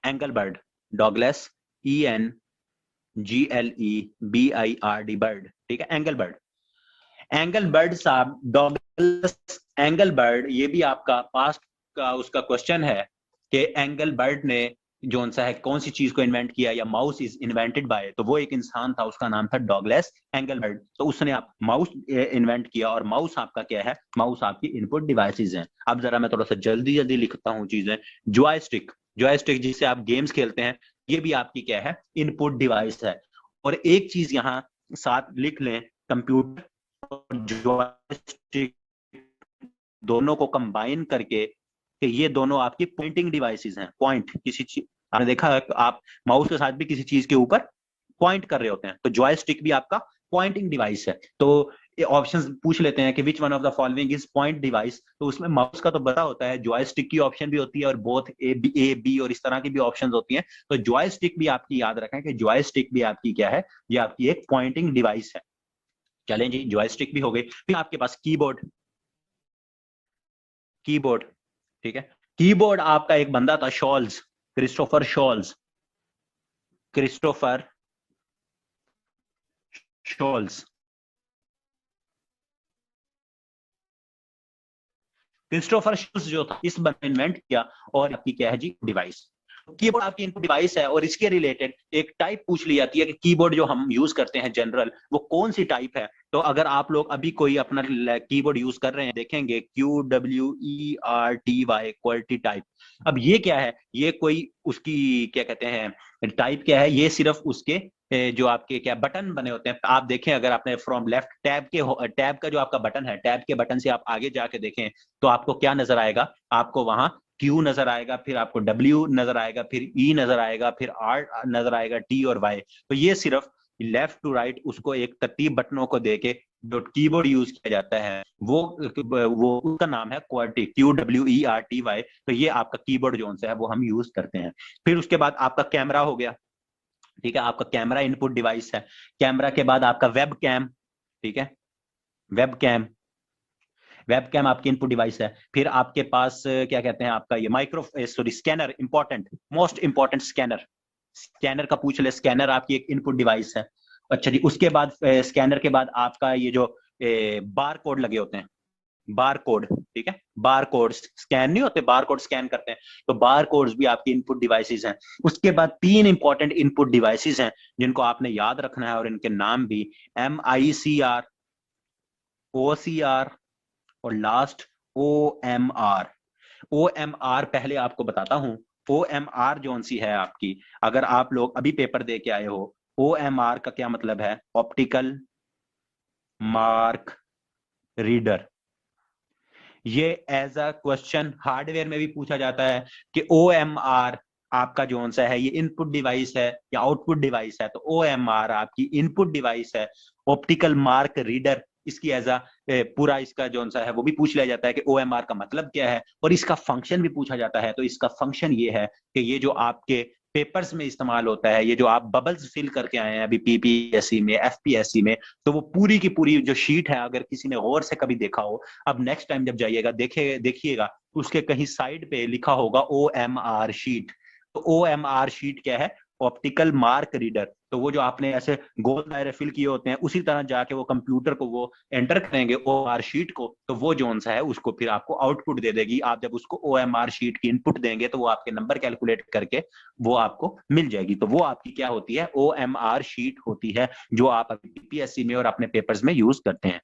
एंगलबर्ड, डॉगलेस, ENGLEBIRD बर्ड, ठीक है, एंगलबर्ड। एंगलबर्ड साहब, डॉगलेस एंगलबर्ड, ये भी आपका पास्ट का उसका क्वेश्चन है कि एंगलबर्ड ने जो सा है कौन सी चीज को इन्वेंट किया, या माउस इज इन्वेंटेड बाय, तो वो एक इंसान था, उसका नाम था डॉगलेस एंगलबर्ड। तो उसने आप माउस इन्वेंट किया, और माउस आपका क्या है, माउस आपकी इनपुट डिवाइसेस हैं। अब जरा मैं थोड़ा सा जल्दी जल्दी लिखता हूँ चीजें। जॉयस्टिक, जॉयस्टिक जिससे आप गेम्स खेलते हैं, ये भी आपकी क्या है, इनपुट डिवाइस है। और एक चीज यहाँ साथ लिख लें, कंप्यूटर और जॉयस्टिक दोनों को कंबाइन करके कि ये दोनों आपकी पॉइंटिंग डिवाइसेस हैं। पॉइंट किसी चीज, आपने देखा है आप माउस के साथ भी किसी चीज के ऊपर पॉइंट कर रहे होते हैं, तो जॉयस्टिक भी आपका पॉइंटिंग डिवाइस है। तो ऑप्शंस पूछ लेते हैं कि which one of the following is point device, तो उसमें माउस का तो पता होता है, जॉयस्टिक की ऑप्शन भी होती है, और बोथ ए बी और इस तरह की भी ऑप्शंस होती हैं। तो जॉयस्टिक भी आपकी याद रखें कि जॉयस्टिक भी आपकी क्या है, ये आपकी एक पॉइंटिंग डिवाइस है। चलें जी, जॉयस्टिक भी हो गई। फिर आपके पास कीबोर्ड, कीबोर्ड, ठीक है। कीबोर्ड आपका एक बंदा था, shawls, Christopher shawls, Christopher shawls, Christopher shawls जो था, इस बंदे ने इन्वेंट किया, और आपकी क्या है जी, डिवाइस। कीबोर्ड आपकी इनपुट डिवाइस है, और इसके रिलेटेड एक टाइप पूछ ली जाती है कि कीबोर्ड जो हम यूज करते हैं जनरल, वो कौन सी टाइप है। तो अगर आप लोग अभी कोई अपना कीबोर्ड यूज कर रहे हैं, देखेंगे QWERTY, क्वालिटी टाइप। अब ये क्या है, ये कोई उसकी क्या कहते हैं टाइप क्या है, ये सिर्फ उसके जो आपके क्या बटन बने होते हैं, आप देखें अगर आपने फ्रॉम लेफ्ट टैब के टैब का जो आपका बटन है, टैब के बटन से आप आगे जाके देखें, तो आपको क्या नजर आएगा, आपको वहां Q नजर आएगा, फिर आपको W नजर आएगा, फिर E नजर आएगा, फिर R नजर आएगा, T और Y। तो ये सिर्फ लेफ्ट टू राइट उसको एक तरतीब बटनों को देके जो कीबोर्ड यूज किया जाता है, वो उसका नाम है क्वार्टी, QWERTY। तो ये आपका कीबोर्ड जो है वो हम यूज करते हैं। फिर उसके बाद आपका कैमरा हो गया, ठीक है, आपका कैमरा इनपुट डिवाइस है। कैमरा के बाद आपका वेब कैम, ठीक है, वेब कैम, वेब कैम आपकी इनपुट डिवाइस है। फिर आपके पास क्या कहते हैं आपका ये scanner, important, most important scanner, scanner का पूछ ले, स्कैनर आपकी एक इनपुट डिवाइस है। अच्छा जी, उसके बाद स्कैनर के बाद आपका ये जो बार कोड लगे होते हैं, बार कोड, ठीक है, बार कोड स्कैन नहीं होते, बार कोड स्कैन करते हैं, तो बार कोड्स भी आपकी इनपुट डिवाइसेस हैं। उसके बाद तीन इंपॉर्टेंट इनपुट डिवाइसेस हैं जिनको आपने याद रखना है, और इनके नाम भी MICR, OCR और लास्ट OMR। OMR पहले आपको बताता हूं, OMR जो सी है आपकी, अगर आप लोग अभी पेपर दे के आए हो, OMR का क्या मतलब है? Optical mark reader. ये एज अ क्वेश्चन हार्डवेयर में भी पूछा जाता है कि OMR आपका जो सा है ये इनपुट डिवाइस है या आउटपुट डिवाइस है, तो OMR आपकी इनपुट डिवाइस है। ऑप्टिकल मार्क रीडर इसकी एज अ पूरा इसका जो सा है वो भी पूछ लिया जाता है कि OMR का मतलब क्या है, और इसका फंक्शन भी पूछा जाता है। तो इसका फंक्शन ये है कि ये जो आपके पेपर्स में इस्तेमाल होता है, ये जो आप बबल्स फिल करके आए हैं अभी PPSC में, FPSC में, तो वो पूरी की पूरी जो शीट है, अगर किसी ने गौर से कभी देखा हो, अब नेक्स्ट टाइम जब जाइएगा देखिएगा उसके कहीं साइड पे लिखा होगा OMR शीट। तो OMR शीट क्या है? Optical mark reader. तो वो जो आपने ऐसे गोल दायरे फिल किए होते हैं, उसी तरह जाके वो कंप्यूटर को वो एंटर करेंगे OMR शीट को, तो वो जोन सा है उसको फिर आपको आउटपुट दे देगी। आप जब उसको OMR शीट की इनपुट देंगे तो वो आपके नंबर कैलकुलेट करके वो आपको मिल जाएगी। तो वो आपकी क्या होती है? OMR शीट होती है, जो आप PPSC में और अपने पेपर्स में यूज करते हैं।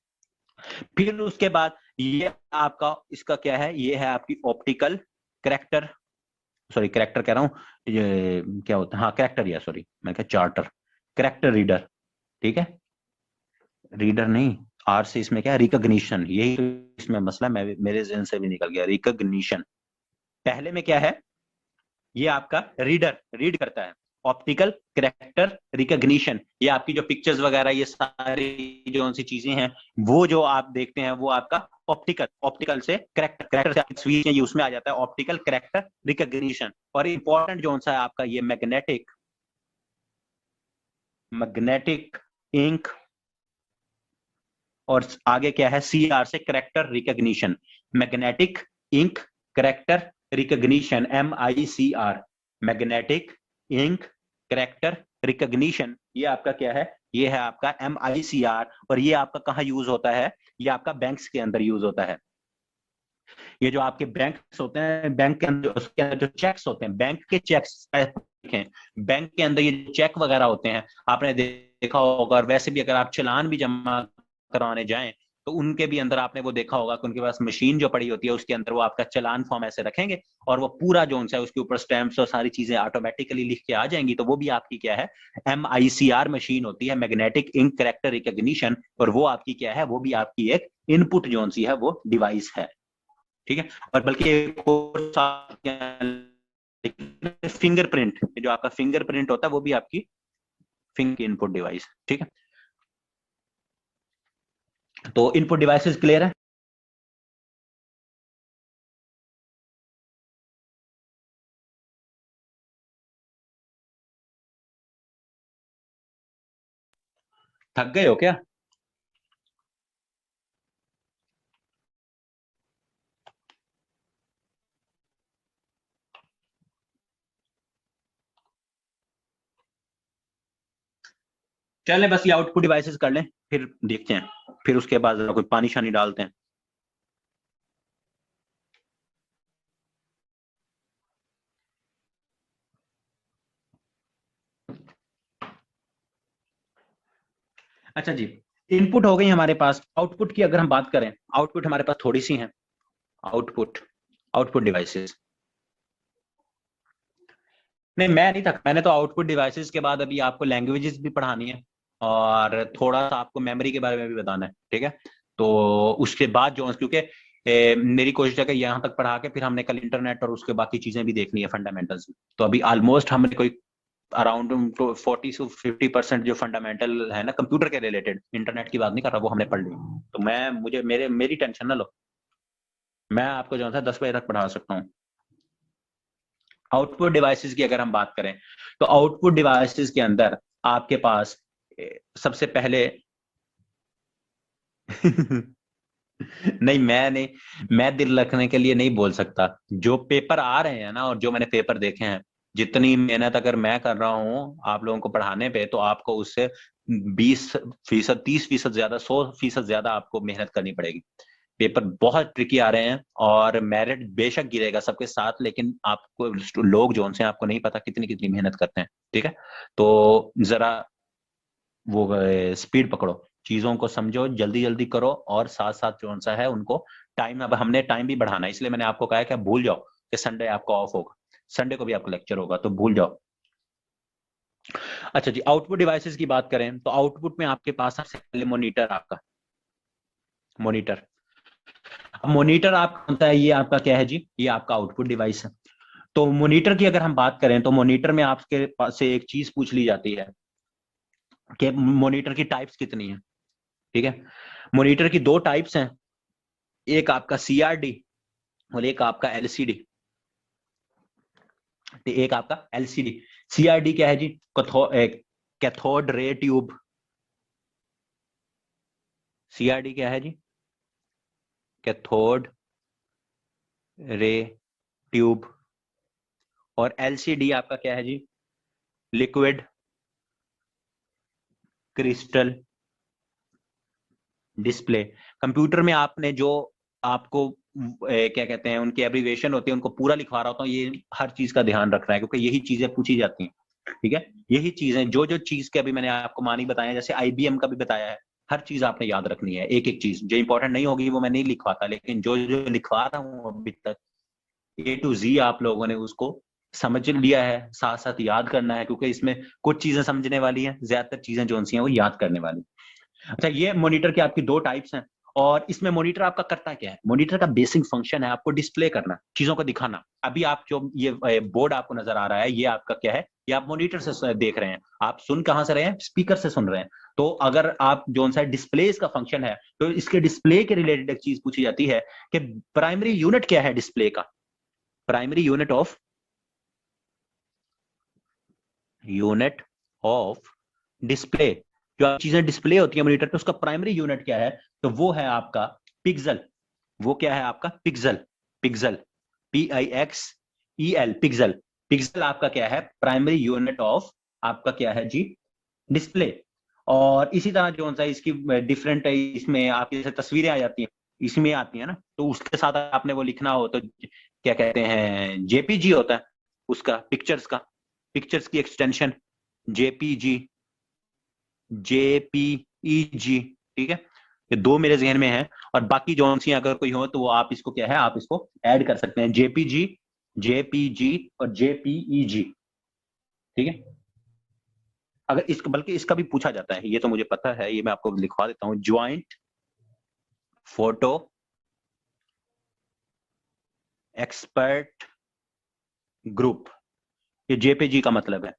फिर उसके बाद ये आपका इसका क्या है? ये है आपकी ऑप्टिकल करेक्टर, सॉरी करेक्टर कह रहा हूं, ये क्या होता है, हाँ करेक्टर, या सॉरी मैं क्या चार्टर, करेक्टर रीडर। ठीक है, रीडर नहीं, आर से इसमें क्या है? रिकॉग्निशन। यही तो इसमें मसला मेरे जहन से भी निकल गया, रिकॉग्निशन। पहले में क्या है? ये आपका रीडर रीड करता है। ऑप्टिकल करेक्टर रिकॉग्निशन, ये आपकी जो पिक्चर्स वगैरह ये सारी जो सी चीजें हैं वो जो आप देखते हैं वो आपका ऑप्टिकल, ऑप्टिकल से करेक्टर, करेक्टर से स्विच है, ये उसमें आ जाता है ऑप्टिकल करेक्टर रिकॉग्निशन। और इंपॉर्टेंट जो सा है आपका ये मैग्नेटिक, मैग्नेटिक इंक, और आगे क्या है? CR से character recognition, magnetic ink character recognition, MICR, magnetic ink character recognition. ये आपका क्या है? ये है आपका MICR। और ये आपका कहाँ यूज होता है? ये आपका बैंक्स के अंदर यूज होता है। ये जो आपके बैंक्स होते हैं, बैंक के अंदर उसके अंदर जो चेक्स होते हैं, बैंक के चेक्स देखें, बैंक के अंदर ये चेक वगैरह होते हैं, आपने देखा होगा। और वैसे भी अगर आप चालान भी जमा करवाने जाएं तो उनके भी अंदर आपने वो देखा होगा कि उनके पास मशीन जो पड़ी होती है उसके अंदर वो आपका चालान फॉर्म ऐसे रखेंगे और वो पूरा जो है उसके ऊपर स्टैम्प्स और सारी चीजें ऑटोमेटिकली लिख के आ जाएंगी। तो वो भी आपकी क्या है? MICR मशीन होती है, मैग्नेटिक इंक करेक्टर रिकॉग्निशन। और वो आपकी क्या है? वो भी आपकी एक इनपुट जो सी है वो डिवाइस है। ठीक है, और बल्कि एक फिंगरप्रिंट, जो आपका फिंगरप्रिंट होता है वो भी आपकी फिंगर इनपुट डिवाइस। ठीक है, तो इनपुट डिवाइसेस क्लियर है? थक गए हो क्या? चलें बस ये आउटपुट डिवाइसेस कर लें, फिर देखते हैं, फिर उसके बाद कोई पानी शानी डालते हैं। अच्छा जी, इनपुट हो गई हमारे पास। आउटपुट की अगर हम बात करें, आउटपुट हमारे पास थोड़ी सी है। आउटपुट, आउटपुट डिवाइसेस, नहीं मैं नहीं था, मैंने तो आउटपुट डिवाइसेस के बाद अभी आपको लैंग्वेजेस भी पढ़ानी है और थोड़ा सा आपको मेमोरी के बारे में भी बताना है। ठीक है, तो उसके बाद जो, क्योंकि मेरी कोशिश है कि यहाँ तक पढ़ा के फिर हमने कल इंटरनेट और उसके बाकी चीजें भी देखनी है, फंडामेंटल्स। तो अभी ऑलमोस्ट हमने कोई अराउंड 40 से 50% जो फंडामेंटल है ना कंप्यूटर के रिलेटेड, इंटरनेट की बात नहीं कर रहा, वो हमने पढ़ ली। तो मैं मुझे मेरी टेंशन ना लो, मैं आपको जो है 10 बजे तक पढ़ा सकता हूँ। आउटपुट डिवाइसेस की अगर हम बात करें तो आउटपुट डिवाइसेस के अंदर आपके पास सबसे पहले नहीं मैं दिल रखने के लिए नहीं बोल सकता। जो पेपर आ रहे हैं ना और जो मैंने पेपर देखे हैं, जितनी मेहनत अगर मैं कर रहा हूं आप लोगों को पढ़ाने पे, तो आपको उससे 20%, 30% ज्यादा, 100% ज्यादा आपको मेहनत करनी पड़ेगी। पेपर बहुत ट्रिकी आ रहे हैं और मेरिट बेशक गिरेगा सबके साथ, लेकिन आपको लोग जो उनसे आपको नहीं पता कितनी कितनी मेहनत करते हैं। ठीक है, तो जरा वो स्पीड पकड़ो, चीजों को समझो, जल्दी जल्दी करो, और साथ साथ जो सा है उनको टाइम, अब हमने टाइम भी बढ़ाना है, इसलिए मैंने आपको कहा कि आप भूल जाओ कि संडे आपका ऑफ होगा। संडे को भी आपका लेक्चर होगा, तो भूल जाओ। अच्छा जी, आउटपुट डिवाइसेस की बात करें तो आउटपुट में आपके पास सबसे पहले मॉनिटर, आपका मॉनिटर। अब मॉनिटर आपका होता है, ये आपका क्या है जी, ये आपका आउटपुट डिवाइस है। तो मॉनिटर की अगर हम बात करें तो मॉनिटर में आपके पास से एक चीज पूछ ली जाती है कि मॉनिटर की टाइप्स कितनी है। ठीक है, मॉनिटर की दो टाइप्स हैं, एक आपका सीआरडी और एक आपका एलसीडी। एक आपका एलसीडी। सीआरडी क्या है जी, कैथोड रे ट्यूब। सीआरडी क्या है जी, कैथोड रे ट्यूब। और एलसीडी आपका क्या है जी, लिक्विड क्रिस्टल डिस्प्ले। कंप्यूटर में आपने जो आपको क्या कहते हैं, उनकी एब्रीविएशन होती है, उनको पूरा लिखवा रहा होता हूँ, ये हर चीज का ध्यान रखना है क्योंकि यही चीजें पूछी जाती हैं। ठीक है, यही चीजें जो जो चीज के अभी मैंने आपको मानी बताया, जैसे आईबीएम का भी बताया है, हर चीज आपने याद रखनी है। एक एक चीज जो इंपॉर्टेंट नहीं होगी वो मैं नहीं लिखवाता, लेकिन जो जो लिखवा रहा हूँ अभी तक ए टू जी आप लोगों ने उसको समझ लिया है, साथ साथ याद करना है, क्योंकि इसमें कुछ चीजें समझने वाली हैं, ज्यादातर चीजें जो सी हैं वो याद करने वाली। अच्छा, ये मॉनिटर की आपकी दो टाइप्स हैं। और इसमें मॉनिटर आपका करता क्या है, मॉनिटर का बेसिक फंक्शन है आपको डिस्प्ले करना, चीजों को दिखाना। अभी आप जो ये बोर्ड आपको नजर आ रहा है, ये आपका क्या है, ये आप मॉनिटर से देख रहे हैं। आप सुन कहां से रहे हैं, स्पीकर से सुन रहे हैं। तो अगर आप जो सा डिस्प्ले इसका फंक्शन है, तो इसके डिस्प्ले के रिलेटेड एक चीज पूछी जाती है कि प्राइमरी यूनिट क्या है डिस्प्ले का, प्राइमरी यूनिट ऑफ डिस्प्ले। जो चीजें डिस्प्ले होती है मॉनिटर पे, उसका प्राइमरी यूनिट क्या है, तो वो है आपका पिक्सल। वो क्या है आपका pixel, pixel PIXEL, pixel. Pixel आपका क्या है, प्राइमरी यूनिट ऑफ आपका क्या है जी, डिस्प्ले। और इसी तरह जो सा इसकी डिफरेंट, इसमें आपकी जैसे तस्वीरें आ जाती हैं, इसमें आती है ना, तो उसके साथ आपने वो लिखना हो तो क्या कहते हैं, जेपीजी होता है उसका, पिक्चर्स का, पिक्चर्स की एक्सटेंशन जेपीजी, जेपीईजी। ठीक है, ये दो मेरे जहन में है, और बाकी जो सी अगर कोई हो तो वो आप इसको क्या है, आप इसको ऐड कर सकते हैं, जेपीजी, जेपीजी और जेपीईजी। ठीक है, अगर इसका, बल्कि इसका भी पूछा जाता है, ये तो मुझे पता है, ये मैं आपको लिखवा देता हूं, ज्वाइंट फोटो एक्सपर्ट ग्रुप। ये जेपीजी का मतलब है,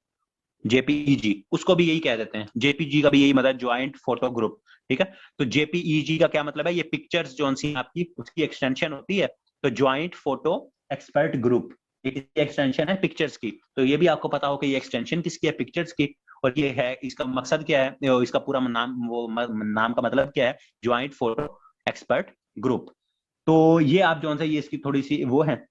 जेपीईजी उसको भी यही कह देते हैं, जेपीजी का भी यही मतलब, ज्वाइंट फोटो ग्रुप। ठीक है, तो जेपीईजी का क्या मतलब है, ये पिक्चर्स जो सी आपकी उसकी एक्सटेंशन होती है, तो ज्वाइंट फोटो एक्सपर्ट ग्रुप, ये एक्सटेंशन है पिक्चर्स की। तो ये भी आपको पता हो कि ये एक्सटेंशन किसकी है, पिक्चर्स की। और ये है, इसका मकसद क्या है, इसका पूरा नाम, वो नाम का मतलब क्या है, ज्वाइंट फोटो एक्सपर्ट ग्रुप। तो ये आप जो है, ये इसकी थोड़ी सी वो है।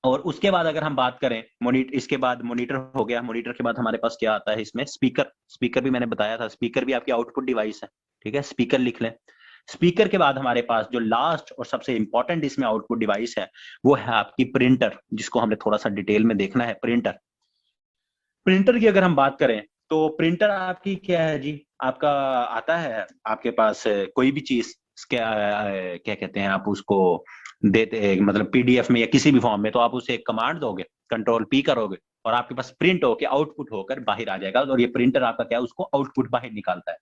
और उसके बाद अगर हम बात करें मॉनिटर, इसके बाद मॉनिटर हो गया, मॉनिटर के बाद हमारे पास क्या आता है इसमें, स्पीकर। स्पीकर भी मैंने बताया था, स्पीकर भी आपकी आउटपुट डिवाइस है। ठीक है, स्पीकर लिख लें। स्पीकर के बाद हमारे पास जो लास्ट और सबसे इंपॉर्टेंट इसमें आउटपुट डिवाइस है, वो है आपकी प्रिंटर, जिसको हमने थोड़ा सा डिटेल में देखना है। प्रिंटर, प्रिंटर की अगर हम बात करें तो प्रिंटर आपकी क्या है जी, आपका आता है आपके पास कोई भी चीज, क्या क्या कहते हैं, आप उसको देते मतलब पीडीएफ में या किसी भी फॉर्म में, तो आप उसे एक कमांड दोगे, कंट्रोल पी करोगे, और आपके पास प्रिंट होकर आउटपुट होकर बाहर आ जाएगा, और ये प्रिंटर आपका क्या है, उसको आउटपुट बाहर निकालता है।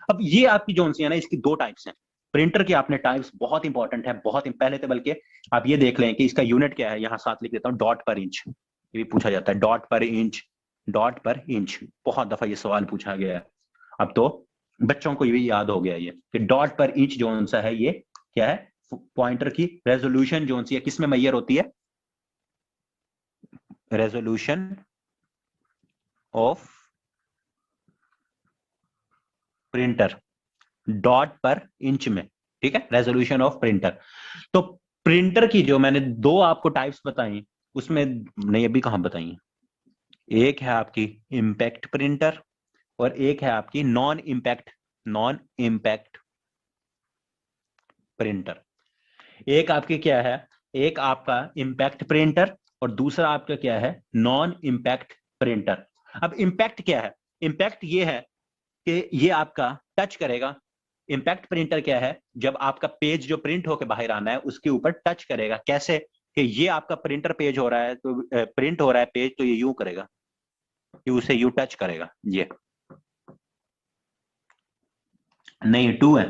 अब ये आपकी जो सी है ना, इसकी दो टाइप्स हैं। प्रिंटर की आपने टाइप्स बहुत इंपॉर्टेंट है, बहुत पहले तो बल्कि आप ये देख लें कि इसका यूनिट क्या है, यहाँ साथ लिख देता हूँ, डॉट पर इंच। ये भी पूछा जाता है, डॉट पर इंच, डॉट पर इंच, बहुत दफा ये सवाल पूछा गया है। अब तो बच्चों को ये याद हो गया ये कि डॉट पर इंच जो सा है, ये क्या है, पॉइंटर की रेजोल्यूशन जो सी है किसमें मैयर होती है, रेजोल्यूशन ऑफ प्रिंटर, डॉट पर इंच में। ठीक है, रेजोल्यूशन ऑफ प्रिंटर। तो प्रिंटर की जो मैंने दो आपको टाइप्स बताई, उसमें नहीं अभी कहां बताई, एक है आपकी इम्पैक्ट प्रिंटर और एक है आपकी नॉन इम्पैक्ट प्रिंटर। एक आपकी क्या है, एक आपका इम्पैक्ट प्रिंटर और दूसरा आपका क्या है, नॉन इम्पैक्ट प्रिंटर। अब इम्पैक्ट क्या है, इम्पैक्ट ये है कि ये आपका टच करेगा। इम्पैक्ट प्रिंटर क्या है, जब आपका पेज जो प्रिंट होकर बाहर आना है उसके ऊपर टच करेगा, कैसे, कि ये आपका प्रिंटर पेज हो रहा है, तो प्रिंट हो रहा है पेज, तो ये यूं करेगा, यू से यू टच करेगा, ये नहीं, टू है,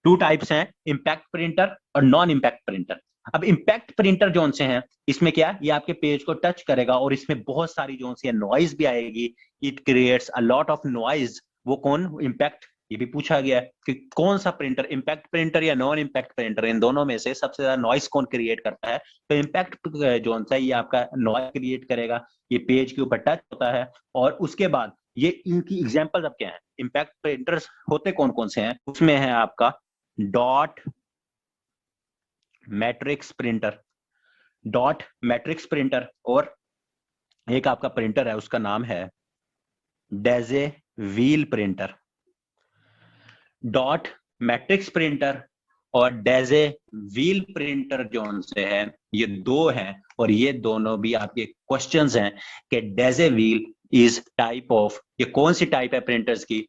टू टाइप्स हैं, इम्पैक्ट प्रिंटर और नॉन इम्पैक्ट प्रिंटर। अब इम्पैक्ट प्रिंटर जो से हैं, इसमें क्या है, ये आपके पेज को टच करेगा और इसमें बहुत सारी जो सी नॉइज भी आएगी, it creates a lot of noise. वो कौन इम्पैक्ट, ये भी पूछा गया है कि कौन सा प्रिंटर, इम्पैक्ट प्रिंटर या नॉन इम्पैक्ट प्रिंटर, इन दोनों में से सबसे ज्यादा नॉइस कौन क्रिएट करता है? तो इम्पैक्ट जो सा ये आपका नॉइज क्रिएट करेगा, ये पेज के ऊपर टच होता है। और उसके बाद ये इनकी एग्जांपल अब क्या है, इम्पैक्ट प्रिंटर्स होते कौन कौन से हैं, उसमें है आपका dot matrix printer, dot matrix printer, और एक आपका प्रिंटर है उसका नाम है daisy wheel printer. Dot matrix printer और डेजे व्हील प्रिंटर जो से है, ये दो हैं, और ये दोनों भी आपके क्वेश्चंस हैं कि डेजे व्हील इज टाइप ऑफ, ये कौन सी टाइप है प्रिंटर्स की,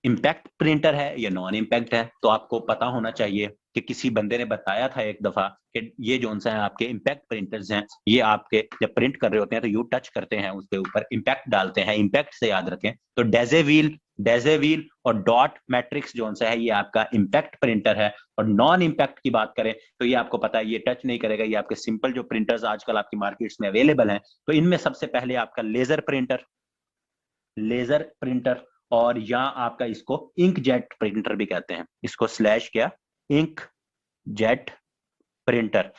इम्पैक्ट प्रिंटर है या नॉन इम्पैक्ट है? तो आपको पता होना चाहिए कि किसी बंदे ने बताया था एक दफा कि ये जो है आपके इम्पैक्ट प्रिंटर्स हैं, ये आपके जब प्रिंट कर रहे होते हैं तो यू टच करते हैं उसके ऊपर इम्पैक्ट डालते हैं, इम्पैक्ट से याद रखें। तो डेजे व्हील और डॉट मैट्रिक्स जो है ये आपका इम्पैक्ट प्रिंटर है। और नॉन इम्पैक्ट की बात करें तो ये आपको पता है ये टच नहीं करेगा, ये आपके सिंपल जो प्रिंटर्स आजकल आपकी मार्केट्स में अवेलेबल हैं। तो इनमें सबसे पहले आपका लेजर प्रिंटर, लेजर प्रिंटर, और यहाँ आपका इसको इंक जेट प्रिंटर भी कहते हैं, इसको स्लैश क्या, ink jet printer.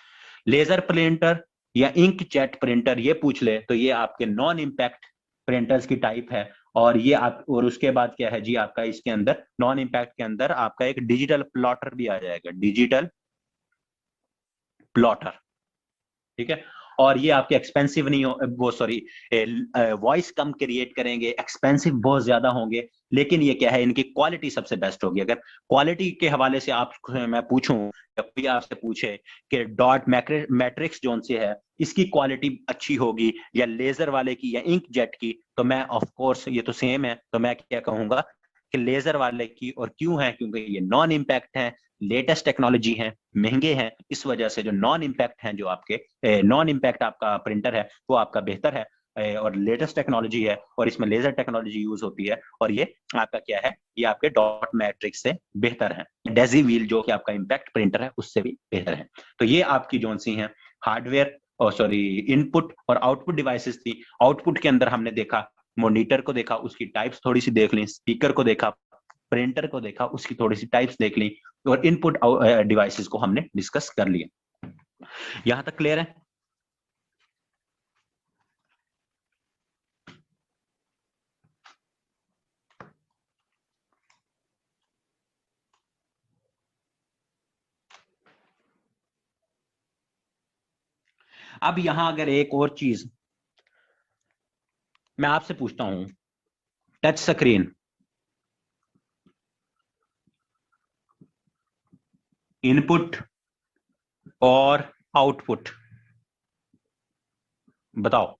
Laser printer या इंक जेट प्रिंटर ये पूछ ले तो ये आपके नॉन इम्पैक्ट प्रिंटर्स की टाइप है। और ये आप, और उसके बाद क्या है जी, आपका इसके अंदर नॉन इम्पैक्ट के अंदर आपका एक डिजिटल प्लॉटर भी आ जाएगा, डिजिटल प्लॉटर, ठीक है। और ये आपके एक्सपेंसिव नहीं हो, वो सॉरी, वॉइस कम क्रिएट करेंगे, एक्सपेंसिव बहुत ज्यादा होंगे, लेकिन ये क्या है, इनकी क्वालिटी सबसे बेस्ट होगी। अगर क्वालिटी के हवाले से आप, मैं पूछूं या कोई आपसे पूछे कि डॉट मैट्रिक्स जोन से है, इसकी क्वालिटी अच्छी होगी या लेजर वाले की या इंक जेट की, तो मैं ऑफ कोर्स, ये तो सेम है, तो मैं क्या कहूंगा कि लेजर वाले की। और क्यों है, क्योंकि ये नॉन इम्पैक्ट है, लेटेस्ट टेक्नोलॉजी है, महंगे हैं, इस वजह से जो नॉन इम्पैक्ट हैं, जो आपके नॉन इम्पैक्ट आपका प्रिंटर है वो आपका बेहतर है और लेटेस्ट टेक्नोलॉजी है, और इसमें लेजर टेक्नोलॉजी यूज होती है, और ये आपका क्या है, ये आपके डॉट मैट्रिक्स से बेहतर है। डेजी व्हील जो कि आपका इम्पैक्ट प्रिंटर है उससे भी बेहतर है। तो ये आपकी जोन सी है हार्डवेयर, और सॉरी इनपुट और आउटपुट डिवाइसेस थी। आउटपुट के अंदर हमने देखा, मॉनिटर को देखा, उसकी टाइप्स थोड़ी सी देख ली, स्पीकर को देखा, प्रिंटर को देखा, उसकी थोड़ी सी टाइप्स देख ली, और इनपुट डिवाइसेस को हमने डिस्कस कर लिया। यहां तक क्लियर है? अब यहां अगर एक और चीज मैं आपसे पूछता हूं, टच स्क्रीन, इनपुट और आउटपुट, बताओ,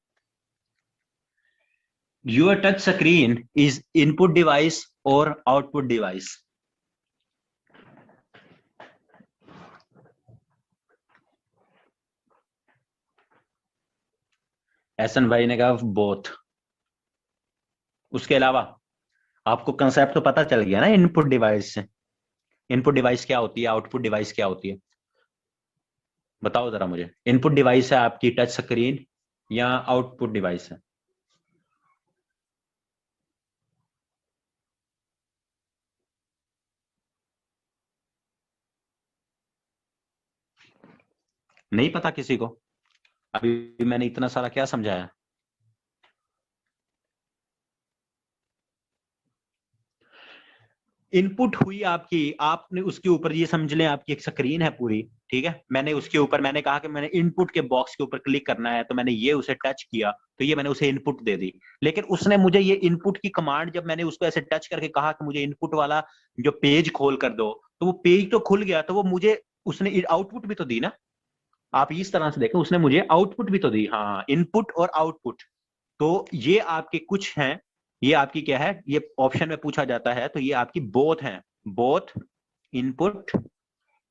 your touch screen is input device और आउटपुट डिवाइस? एहसन भाई ने कहा बोथ। उसके अलावा आपको कंसेप्ट तो पता चल गया ना इनपुट डिवाइस से, इनपुट डिवाइस क्या होती है, आउटपुट डिवाइस क्या होती है? बताओ जरा मुझे, इनपुट डिवाइस है आपकी टच स्क्रीन या आउटपुट डिवाइस है? नहीं पता किसी को? अभी मैंने इतना सारा क्या समझाया? इनपुट हुई आपकी, आपने उसके ऊपर ये समझ लें आपकी एक स्क्रीन है पूरी, ठीक है, मैंने उसके ऊपर, मैंने कहा कि मैंने इनपुट के बॉक्स के ऊपर क्लिक करना है, तो मैंने ये उसे टच किया, तो ये मैंने उसे इनपुट दे दी। लेकिन उसने मुझे ये इनपुट की कमांड, जब मैंने उसको ऐसे टच करके कहा कि मुझे इनपुट वाला जो पेज खोल कर दो, तो वो पेज तो खुल गया, तो वो मुझे, उसने आउटपुट भी तो दी ना। आप इस तरह से देखें, उसने मुझे आउटपुट भी तो दी, हाँ, इनपुट और आउटपुट। तो ये आपके कुछ हैं, ये आपकी क्या है, ये ऑप्शन में पूछा जाता है, तो ये आपकी बोथ हैं, बोथ इनपुट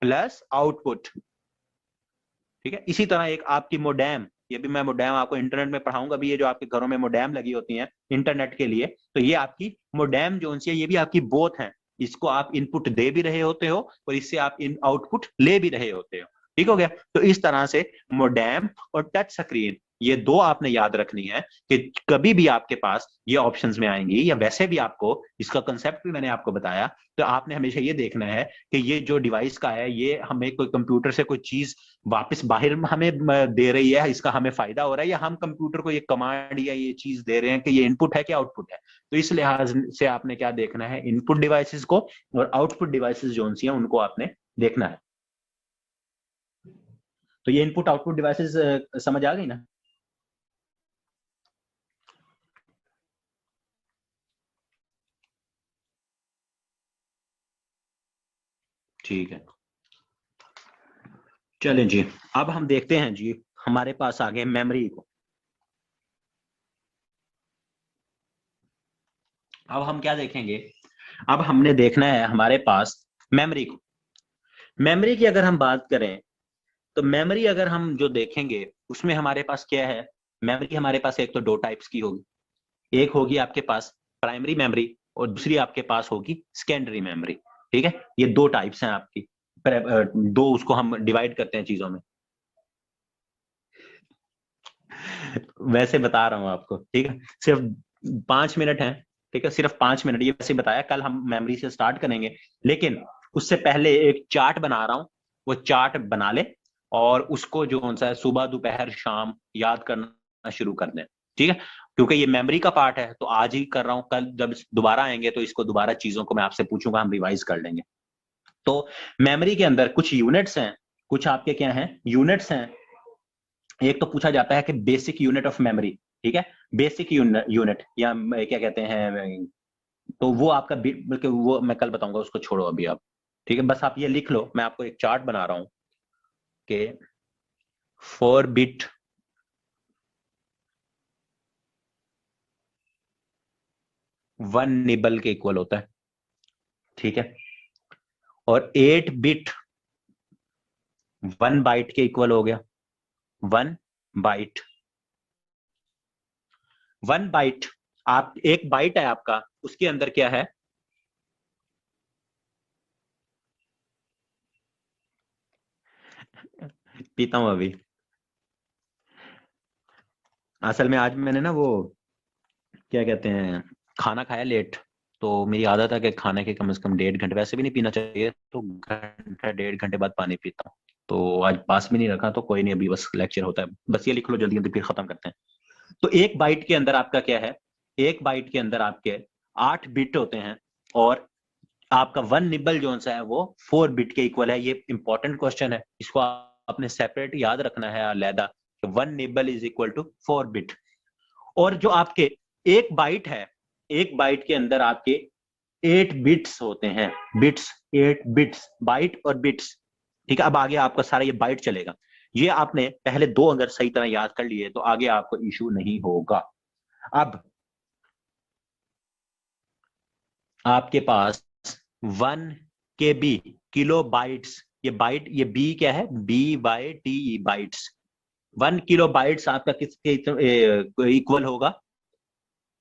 प्लस आउटपुट, ठीक है। इसी तरह एक आपकी मोडेम, ये भी मैं मोडेम आपको इंटरनेट में पढ़ाऊंगा भी, ये जो आपके घरों में मोडेम लगी होती हैं इंटरनेट के लिए, तो ये आपकी मोडेम जो सी है ये भी आपकी बोथ है, इसको आप इनपुट दे भी रहे होते हो और इससे आप इन आउटपुट ले भी रहे होते हो, ठीक हो गया। तो इस तरह से मोडेम और टच स्क्रीन ये दो आपने याद रखनी है कि कभी भी आपके पास ये ऑप्शंस में आएंगी, या वैसे भी आपको इसका कंसेप्ट भी मैंने आपको बताया, तो आपने हमेशा ये देखना है कि ये जो डिवाइस का है ये हमें कोई कंप्यूटर से कोई चीज वापस बाहर हमें दे रही है, इसका हमें फायदा हो रहा है, या हम कंप्यूटर को ये कमांड या ये चीज दे रहे हैं कि ये इनपुट है कि आउटपुट है। तो इस लिहाज से आपने क्या देखना है, इनपुट डिवाइसेस को और आउटपुट डिवाइसेस जो सी हैं उनको आपने देखना है। तो ये इनपुट आउटपुट डिवाइसेस समझ आ गई ना? ठीक है, चलें जी, अब हम देखते हैं जी हमारे पास आ गए मेमोरी को। अब हम क्या देखेंगे, अब हमने देखना है हमारे पास मेमोरी को। मेमोरी की अगर हम बात करें तो मेमोरी अगर हम जो देखेंगे उसमें हमारे पास क्या है, मेमोरी हमारे पास एक तो दो टाइप्स की होगी, एक होगी आपके पास प्राइमरी मेमोरी और दूसरी आपके पास होगी सेकेंडरी मेमोरी, ठीक है। ये दो टाइप्स हैं आपकी, दो उसको हम डिवाइड करते हैं चीजों में। वैसे बता रहा हूं आपको, ठीक है, सिर्फ 5 मिनट है, ठीक है, सिर्फ 5 मिनट, ये वैसे बताया, कल हम मेमोरी से स्टार्ट करेंगे, लेकिन उससे पहले एक चार्ट बना रहा हूं, वो चार्ट बना ले और उसको जो कौन सा है सुबह दोपहर शाम याद करना शुरू कर दें, ठीक है। क्योंकि ये मेमोरी का पार्ट है तो आज ही कर रहा हूं, कल जब दोबारा आएंगे तो इसको दोबारा चीजों को मैं आपसे पूछूंगा, हम रिवाइज कर लेंगे। तो मेमोरी के अंदर कुछ यूनिट्स हैं, कुछ आपके क्या हैं यूनिट्स हैं। एक तो पूछा जाता है कि बेसिक यूनिट ऑफ मेमोरी, ठीक है, बेसिक यूनिट या क्या कहते हैं, तो वो आपका बल्कि वो मैं कल बताऊंगा, उसको छोड़ो अभी आप, ठीक है। बस आप ये लिख लो, मैं आपको एक चार्ट बना रहा हूं कि 4 बिट 1 निबल के इक्वल होता है, ठीक है, और 8 बिट 1 बाइट के इक्वल हो गया, 1 बाइट। 1 बाइट, आप एक बाइट है आपका, उसके अंदर क्या है, पीता हूं अभी, असल में आज मैंने ना वो क्या कहते हैं खाना खाया लेट, तो मेरी आदत है कि खाने के कम से कम 1.5 घंटे, वैसे भी नहीं पीना चाहिए, तो घंटा 1.5 घंटे बाद पानी पीता हूँ। तो आज पास में नहीं रखा, तो कोई नहीं, अभी बस लेक्चर होता है, बस ये लिख लो जल्दी जल्दी फिर खत्म करते हैं। तो एक बाइट के अंदर आपका क्या है, एक बाइट के अंदर आपके 8 बिट होते हैं, और आपका 1 निबल जो सा है वो 4 बिट के इक्वल है। ये इंपॉर्टेंट क्वेश्चन है, इसको आपने सेपरेट याद रखना है अलहदा, 1 nibble is equal to 4 bit. और जो आपके एक बाइट है, एक बाइट के अंदर आपके 8 बिट्स होते हैं, बिट्स, 8 बिट्स, बाइट और बिट्स, ठीक है। अब आगे आपका सारा ये बाइट चलेगा, ये आपने पहले दो अगर सही तरह याद कर लिए तो आगे आपको इशू नहीं होगा। अब आपके पास 1 KB किलो बाइट्स, ये बाइट, ये बी क्या है, BYTE बाइट्स, 1 किलो बाइट्स आपका किसके इक्वल होगा,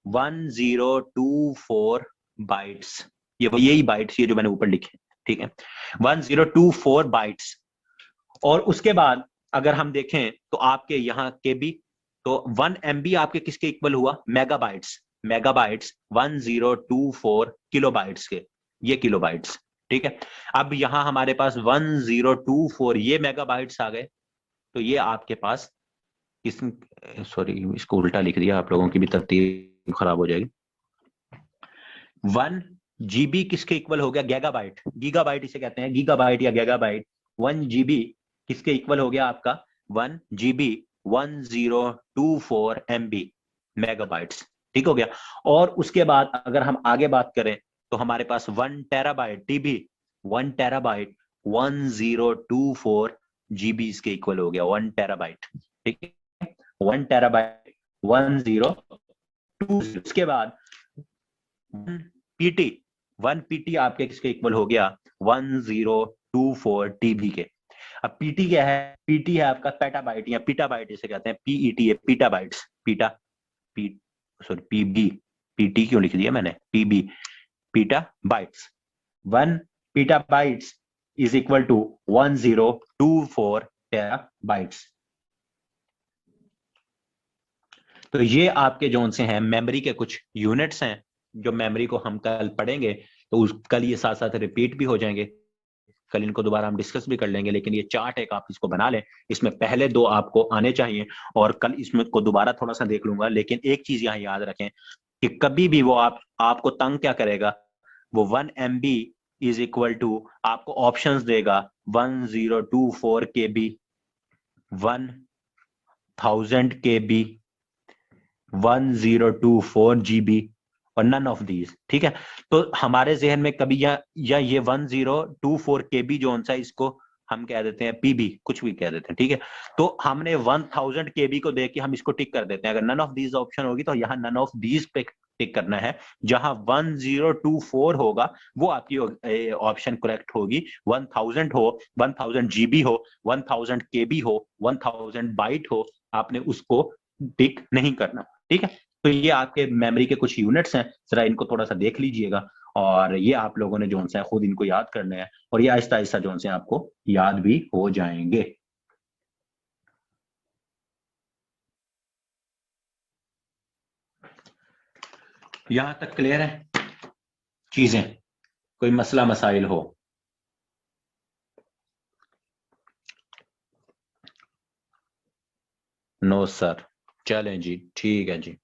1024 बाइट्स, ये यही बाइट्स ये जो मैंने ऊपर लिखे, ठीक है, 1024 बाइट्स। और उसके बाद अगर हम देखें तो आपके यहाँ के बी, तो 1 MB आपके किसके इक्वल हुआ, मेगाबाइट्स, मेगाबाइट्स 1024 किलोबाइट्स के, ये किलोबाइट्स, ठीक है। अब यहां हमारे पास 1024 ये मेगाबाइट्स आ गए, तो ये आपके पास किस, सॉरी इसको उल्टा लिख दिया, आप लोगों की भी तरतीब खराब हो जाएगी। 1 GB किसके इक्वल हो गया, गीगाबाइट, गीगाबाइट इसे कहते हैं, गीगाबाइट या गीगाबाइट, 1 GB किसके इक्वल हो गया आपका, 1 GB 1024 MB मेगाबाइट्स, ठीक हो गया। और उसके बाद अगर हम आगे बात करें तो हमारे पास 1 TB TB, 1 TB 1024 GB के इक्वल हो गया, 1 TB, ठीक है, 1 TB 1020। उसके बाद 1 PT, 1 PT आपके किसके इक्वल हो गया, 1024 0.024 टीबी के। अब पीटी क्या है? पीटी है आपका पेटाबाइट या पीटाबाइट जिसे कहते हैं, पीईटी है पीटाबाइट्स, पीटा पी सॉरी पीबी, पीटी क्यों लिख दिया मैंने, पीबी, पीटा bytes. 1 peta bytes is equal to 1024 terabytes. तो ये आपके जोन से हैं मेमोरी के कुछ यूनिट्स हैं, जो मेमोरी को हम कल पढ़ेंगे, तो कल ये साथ साथ रिपीट भी हो जाएंगे, कल इनको दोबारा हम डिस्कस भी कर लेंगे। लेकिन ये चार्ट एक आप इसको बना लें, इसमें पहले 2 आपको आने चाहिए, और कल इसमें को दोबारा थोड़ा सा देख लूंगा। लेकिन एक चीज यहाँ याद रखें कि कभी भी वो आपको तंग क्या करेगा, वो 1 MB इज इक्वल टू आपको ऑप्शंस देगा 1024 KB, 1000 KB, 1024 GB और नन ऑफ दीज। ठीक है, तो हमारे जहन में कभी या ये 1024 KB जो सा, इसको हम कह देते हैं पीबी, कुछ भी कह देते हैं। ठीक है, तो हमने 1000 KB को देख के हम इसको टिक कर देते हैं। अगर नन ऑफ दीज ऑप्शन होगी तो यहाँ नन ऑफ दीज पे टिक करना है। जहां 1024 होगा वो आपकी ऑप्शन करेक्ट होगी। 1000 हो, 1000 GB हो, 1000 KB हो, 1000 बाइट हो, आपने उसको टिक नहीं करना। ठीक है, तो ये आपके मेमोरी के कुछ यूनिट्स हैं, जरा इनको थोड़ा सा देख लीजिएगा, और ये आप लोगों ने जो है खुद इनको याद करने हैं, और ये आहिस्ता आहिस्ता जो है आपको याद भी हो जाएंगे। यहां तक क्लियर है चीजें? कोई मसला मसाइल हो? No sir. चलें जी, ठीक है जी।